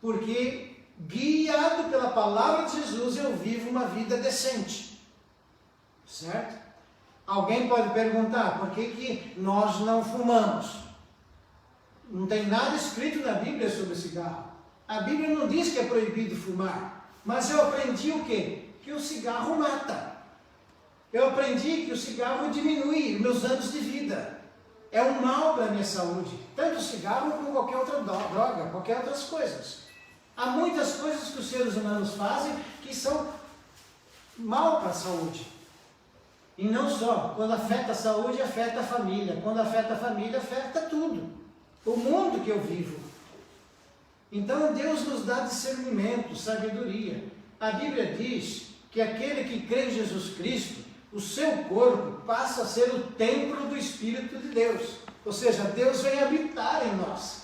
porque guiado pela palavra de Jesus eu vivo uma vida decente. Certo? Alguém pode perguntar, por que nós não fumamos? Não tem nada escrito na Bíblia sobre cigarro. A Bíblia não diz que é proibido fumar. Mas eu aprendi o quê? Que o cigarro mata. Eu aprendi que o cigarro diminui meus anos de vida. É um mal para a minha saúde. Tanto o cigarro como qualquer outra droga, qualquer outras coisas. Há muitas coisas que os seres humanos fazem que são mal para a saúde. E não só. Quando afeta a saúde, afeta a família. Quando afeta a família, afeta tudo. O mundo que eu vivo. Então Deus nos dá discernimento, sabedoria. A Bíblia diz que aquele que crê em Jesus Cristo, o seu corpo passa a ser o templo do Espírito de Deus. Ou seja, Deus vem habitar em nós.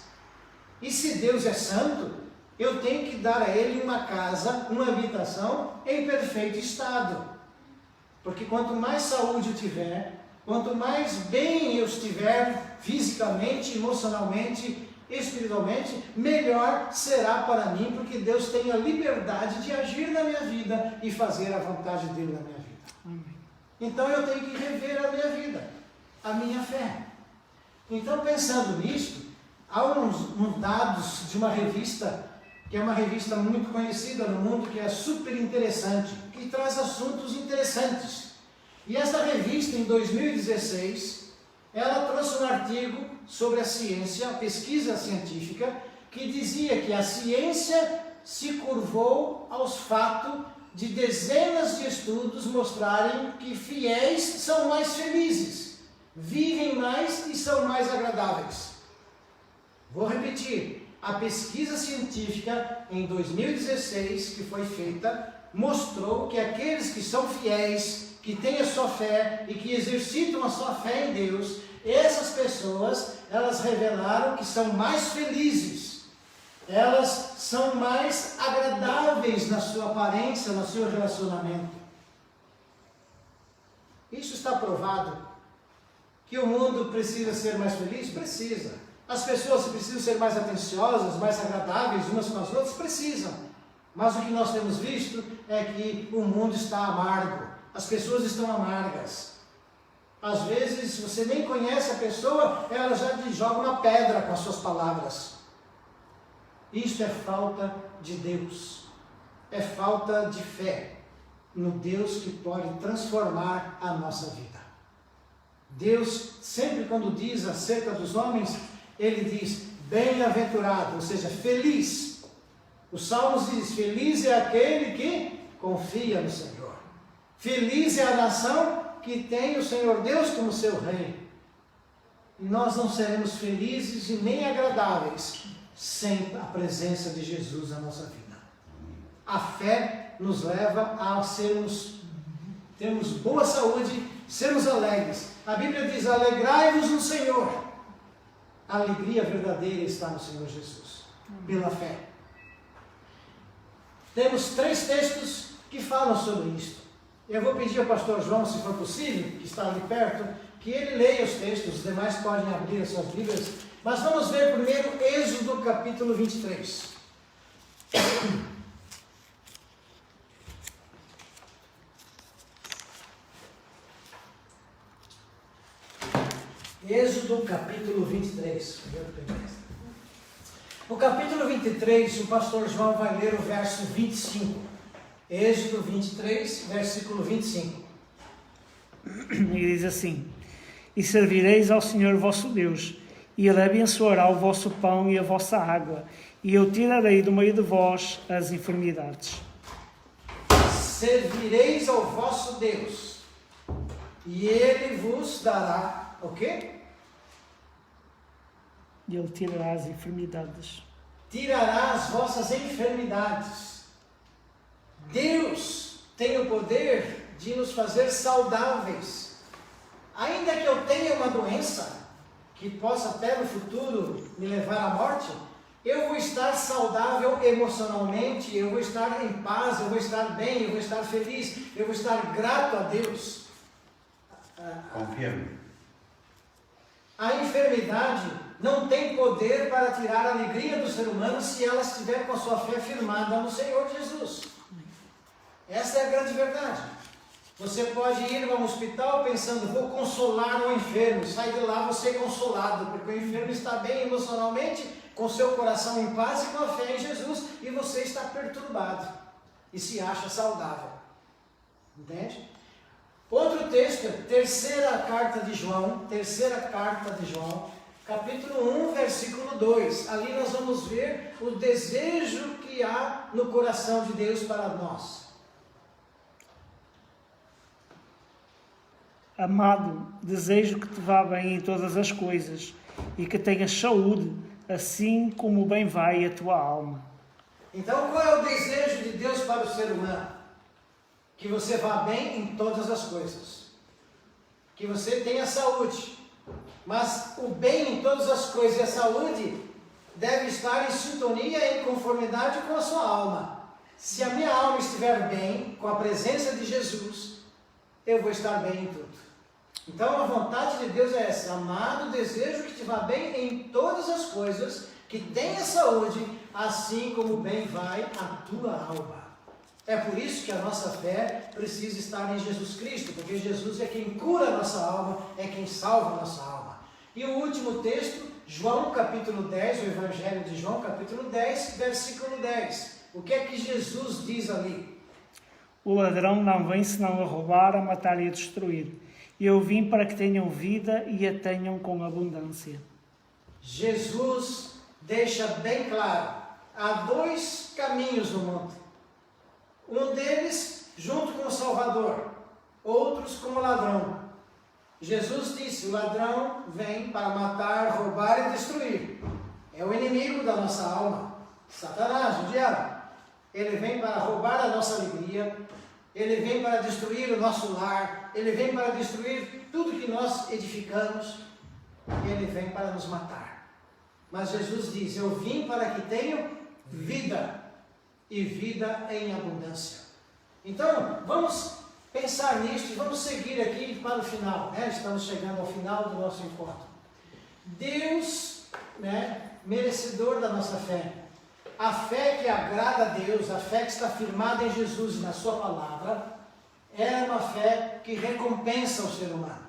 E se Deus é santo, eu tenho que dar a Ele uma casa, uma habitação em perfeito estado. Porque quanto mais saúde eu tiver, quanto mais bem eu estiver fisicamente, emocionalmente, espiritualmente, melhor será para mim, porque Deus tem a liberdade de agir na minha vida e fazer a vontade dele na minha vida. Amém. Então eu tenho que rever a minha vida, a minha fé. Então, pensando nisso, há uns dados de uma revista, que é uma revista muito conhecida no mundo, que é super interessante, que traz assuntos interessantes. E essa revista, em 2016, ela trouxe um artigo sobre a ciência, a pesquisa científica, que dizia que a ciência se curvou aos fatos de dezenas de estudos mostrarem que fiéis são mais felizes, vivem mais e são mais agradáveis. Vou repetir, a pesquisa científica em 2016 que foi feita mostrou que aqueles que são fiéis, que têm a sua fé e que exercitam a sua fé em Deus, essas pessoas, elas revelaram que são mais felizes, elas são mais agradáveis na sua aparência, no seu relacionamento. Isso está provado. Que o mundo precisa ser mais feliz? Precisa. As pessoas precisam ser mais atenciosas, mais agradáveis umas com as outras? Precisam. Mas o que nós temos visto é que o mundo está amargo. As pessoas estão amargas. Às vezes você nem conhece a pessoa, ela já te joga uma pedra com as suas palavras. Isso é falta de Deus. É falta de fé no Deus que pode transformar a nossa vida. Deus, sempre quando diz acerca dos homens, Ele diz, bem-aventurado, ou seja, feliz. Os Salmos diz, feliz é aquele que confia no Senhor. Feliz é a nação que tem o Senhor Deus como seu rei. E nós não seremos felizes e nem agradáveis sem a presença de Jesus na nossa vida. A fé nos leva a termos boa saúde, sermos alegres. A Bíblia diz, alegrai-vos no Senhor. A alegria verdadeira está no Senhor Jesus, pela fé. Temos 3 textos que falam sobre isto. Eu vou pedir ao pastor João, se for possível, que está ali perto, que ele leia os textos, os demais podem abrir as suas Bíblias. Mas vamos ver primeiro Êxodo capítulo 23. Êxodo capítulo 23. O capítulo 23, o pastor João vai ler o verso 25. Êxodo 23, versículo 25. E diz assim: E servireis ao Senhor vosso Deus, e Ele abençoará o vosso pão e a vossa água, e eu tirarei do meio de vós as enfermidades. Servireis ao vosso Deus, e Ele vos dará o quê? E Ele tirará as enfermidades. Tirará as vossas enfermidades. Deus tem o poder de nos fazer saudáveis. Ainda que eu tenha uma doença, que possa até no futuro me levar à morte, eu vou estar saudável emocionalmente, eu vou estar em paz, eu vou estar bem, eu vou estar feliz, eu vou estar grato a Deus. Confirmo. A enfermidade não tem poder para tirar a alegria do ser humano se ela estiver com a sua fé firmada no Senhor Jesus. Essa é a grande verdade. Você pode ir a um hospital pensando, vou consolar o enfermo, sai de lá você consolado, porque o enfermo está bem emocionalmente, com seu coração em paz e com a fé em Jesus, e você está perturbado e se acha saudável. Entende? Outro texto, terceira carta de João, capítulo 1, versículo 2. Ali nós vamos ver o desejo que há no coração de Deus para nós. Amado, desejo que te vá bem em todas as coisas e que tenhas saúde, assim como bem vai a tua alma. Então, qual é o desejo de Deus para o ser humano? Que você vá bem em todas as coisas. Que você tenha saúde. Mas o bem em todas as coisas e a saúde deve estar em sintonia, em conformidade com a sua alma. Se a minha alma estiver bem, com a presença de Jesus, eu vou estar bem em tudo. Então a vontade de Deus é essa: amado, desejo que te vá bem em todas as coisas, que tenha saúde, assim como bem vai a tua alma. É por isso que a nossa fé precisa estar em Jesus Cristo, porque Jesus é quem cura a nossa alma, é quem salva a nossa alma. E o último texto, João capítulo 10, o Evangelho de João capítulo 10, versículo 10. O que é que Jesus diz ali? O ladrão não vem senão a roubar, a matar e a destruir. Eu vim para que tenham vida e a tenham com abundância. Jesus deixa bem claro, há 2 caminhos no mundo. Um deles junto com o Salvador, outros como ladrão. Jesus disse, o ladrão vem para matar, roubar e destruir. É o inimigo da nossa alma, Satanás, o diabo. Ele vem para roubar a nossa alegria, ele vem para destruir o nosso lar, ele vem para destruir tudo que nós edificamos, ele vem para nos matar. Mas Jesus diz, eu vim para que tenham vida, e vida em abundância. Então, vamos pensar nisto e vamos seguir aqui para o final, né? Estamos chegando ao final do nosso encontro. Deus, merecedor da nossa fé, a fé que agrada a Deus, a fé que está firmada em Jesus e na sua palavra, é uma fé que recompensa o ser humano.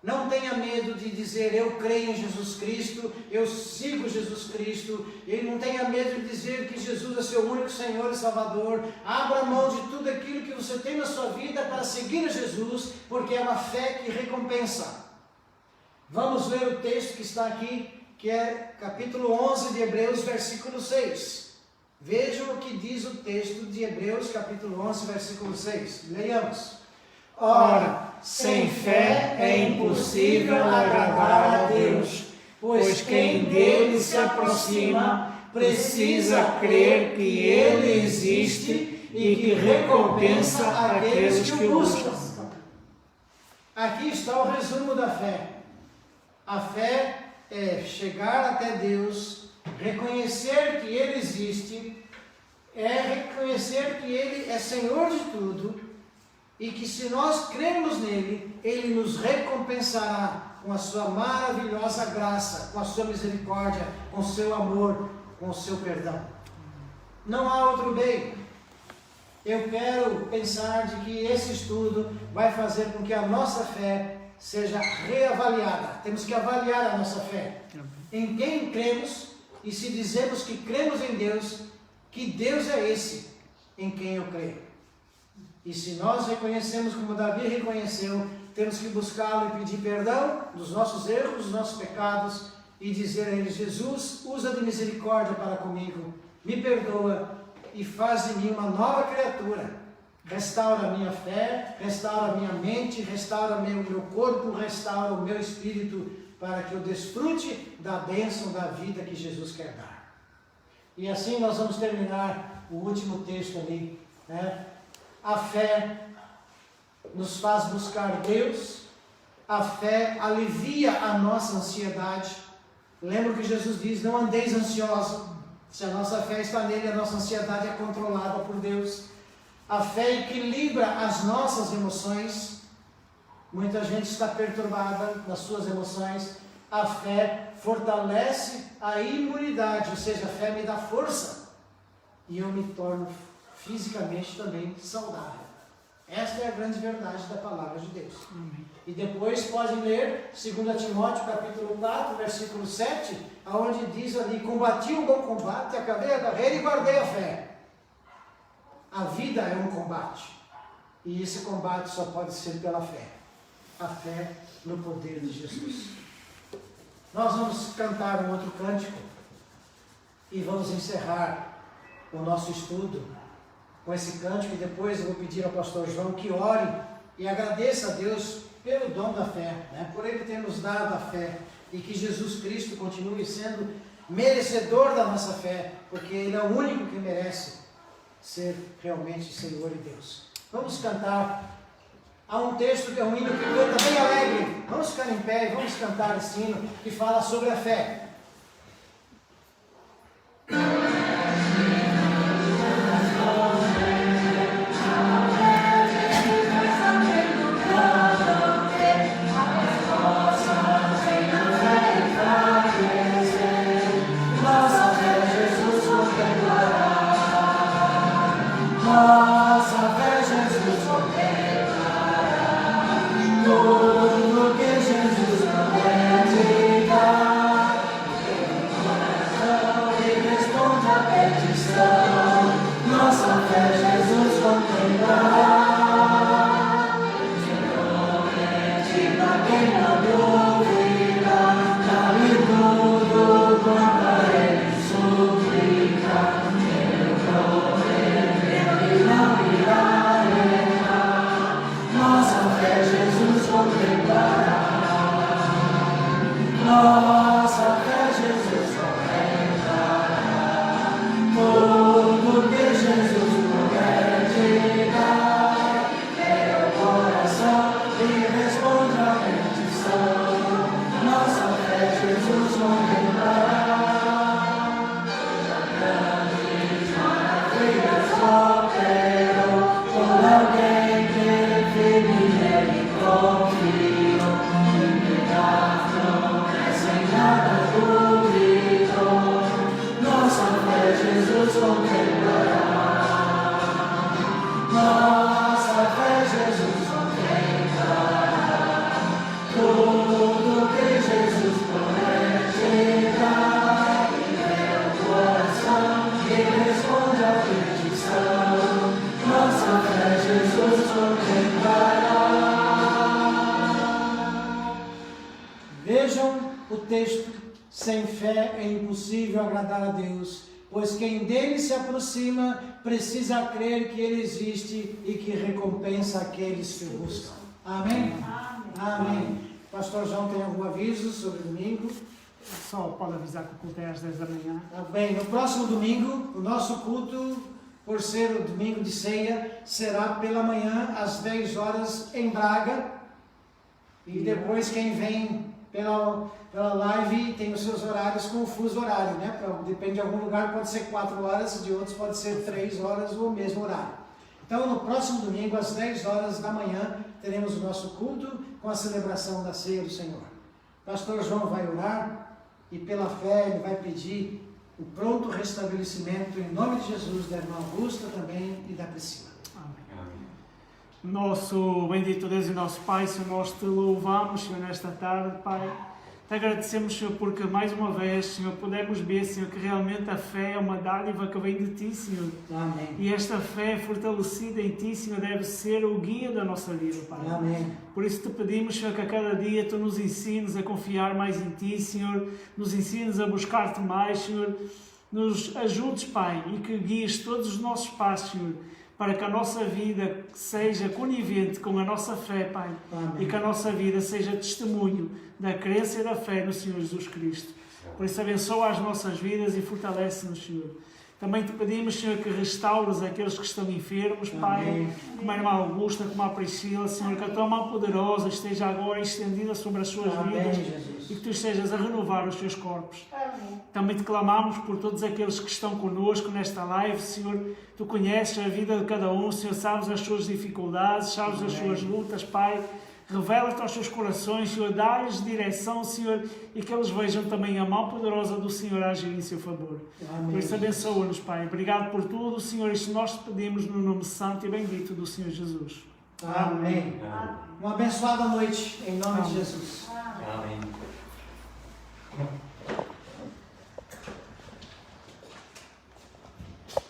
Não tenha medo de dizer, eu creio em Jesus Cristo, eu sigo Jesus Cristo. E não tenha medo de dizer que Jesus é seu único Senhor e Salvador. Abra mão de tudo aquilo que você tem na sua vida para seguir a Jesus, porque é uma fé que recompensa. Vamos ler o texto que está aqui, que é capítulo 11 de Hebreus, versículo 6. Vejam o que diz o texto de Hebreus, capítulo 11, versículo 6. Leiamos. Ora, sem fé é impossível agradar a Deus, pois quem dele se aproxima precisa crer que ele existe e que recompensa aqueles que o buscam. Aqui está o resumo da fé. A fé é chegar até Deus, reconhecer que Ele existe, é reconhecer que Ele é Senhor de tudo, e que se nós cremos nele, Ele nos recompensará com a sua maravilhosa graça, com a sua misericórdia, com o seu amor, com o seu perdão. Não há outro meio. Eu quero pensar de que esse estudo vai fazer com que a nossa fé seja reavaliada. Temos que avaliar a nossa fé. Em quem cremos, e se dizemos que cremos em Deus, que Deus é esse em quem eu creio. E se nós reconhecemos como Davi reconheceu, temos que buscá-lo e pedir perdão dos nossos erros, dos nossos pecados, e dizer a Ele, Jesus, usa de misericórdia para comigo, me perdoa e faz de mim uma nova criatura. Restaura a minha fé, restaura a minha mente, restaura o meu corpo, restaura o meu espírito, para que eu desfrute da bênção da vida que Jesus quer dar. E assim nós vamos terminar o último texto ali, né? A fé nos faz buscar Deus, a fé alivia a nossa ansiedade. Lembra que Jesus diz, não andeis ansiosos. Se a nossa fé está nele, a nossa ansiedade é controlada por Deus. A fé equilibra as nossas emoções. Muita gente está perturbada nas suas emoções. A fé fortalece a imunidade, ou seja, a fé me dá força. E eu me torno fisicamente também saudável. Esta é a grande verdade da palavra de Deus. Amém. E depois podem ler 2 Timóteo capítulo 4, versículo 7, onde diz ali, combati o bom combate, acabei a carreira e guardei a fé. A vida é um combate. E esse combate só pode ser pela fé. A fé no poder de Jesus. Nós vamos cantar um outro cântico e vamos encerrar o nosso estudo com esse cântico, e depois eu vou pedir ao pastor João que ore e agradeça a Deus pelo dom da fé, né? Por Ele ter nos dado a fé, e que Jesus Cristo continue sendo merecedor da nossa fé, porque Ele é o único que merece ser realmente Senhor e Deus. Vamos cantar. Há um texto que é um hino que canta bem alegre. Vamos ficar em pé e vamos cantar esse hino que fala sobre a fé. Oh Vejam o texto: sem fé é impossível agradar a Deus, pois quem dele se aproxima precisa crer que ele existe e que recompensa aqueles que buscam. Amém? Amém. Pastor João, tem algum aviso sobre o domingo? Só pode avisar que o culto é às 10 da manhã. Bem, no próximo domingo, o nosso culto, por ser o domingo de ceia, será pela manhã às 10 horas em Braga. E depois quem vem pela live tem os seus horários com o fuso horário, né? Depende de algum lugar, pode ser 4 horas, de outros pode ser 3 horas ou o mesmo horário. Então, no próximo domingo, às 10 horas da manhã, teremos o nosso culto com a celebração da ceia do Senhor. O pastor João vai orar e pela fé ele vai pedir o pronto restabelecimento em nome de Jesus da irmã Augusta também e da Priscila. Nosso bendito Deus e nosso Pai, Senhor, nós te louvamos, Senhor, nesta tarde, Pai. Te agradecemos, Senhor, porque mais uma vez, Senhor, podemos ver, Senhor, que realmente a fé é uma dádiva que vem de Ti, Senhor. Amém. E esta fé fortalecida em Ti, Senhor, deve ser o guia da nossa vida, Pai. Amém. Por isso te pedimos, Senhor, que a cada dia Tu nos ensines a confiar mais em Ti, Senhor, nos ensines a buscar-Te mais, Senhor, nos ajudes, Pai, e que guies todos os nossos passos, Senhor, para que a nossa vida seja conivente com a nossa fé, Pai. Amém. E que a nossa vida seja testemunho da crença e da fé no Senhor Jesus Cristo. Por isso abençoa as nossas vidas e fortalece-nos, Senhor. Também te pedimos, Senhor, que restaures aqueles que estão enfermos, Pai, Amém. como a irmã Augusta, como a Priscila, Senhor, que a tua mão poderosa esteja agora estendida sobre as suas Amém, vidas Jesus. e que tu estejas a renovar os seus corpos. Amém. Também te clamamos por todos aqueles que estão conosco nesta live, Senhor. Tu conheces a vida de cada um, Senhor, sabes as suas dificuldades, sabes as suas lutas, Pai. Revela-te aos seus corações, Senhor, dá-lhes direção, Senhor, e que eles vejam também a mão poderosa do Senhor agir em seu favor. Amém. Por isso abençoa-nos, Pai. Obrigado por tudo, Senhor, isto nós te pedimos no nome santo e bendito do Senhor Jesus. Amém. Uma abençoada noite em nome de Jesus. Amém. Amém.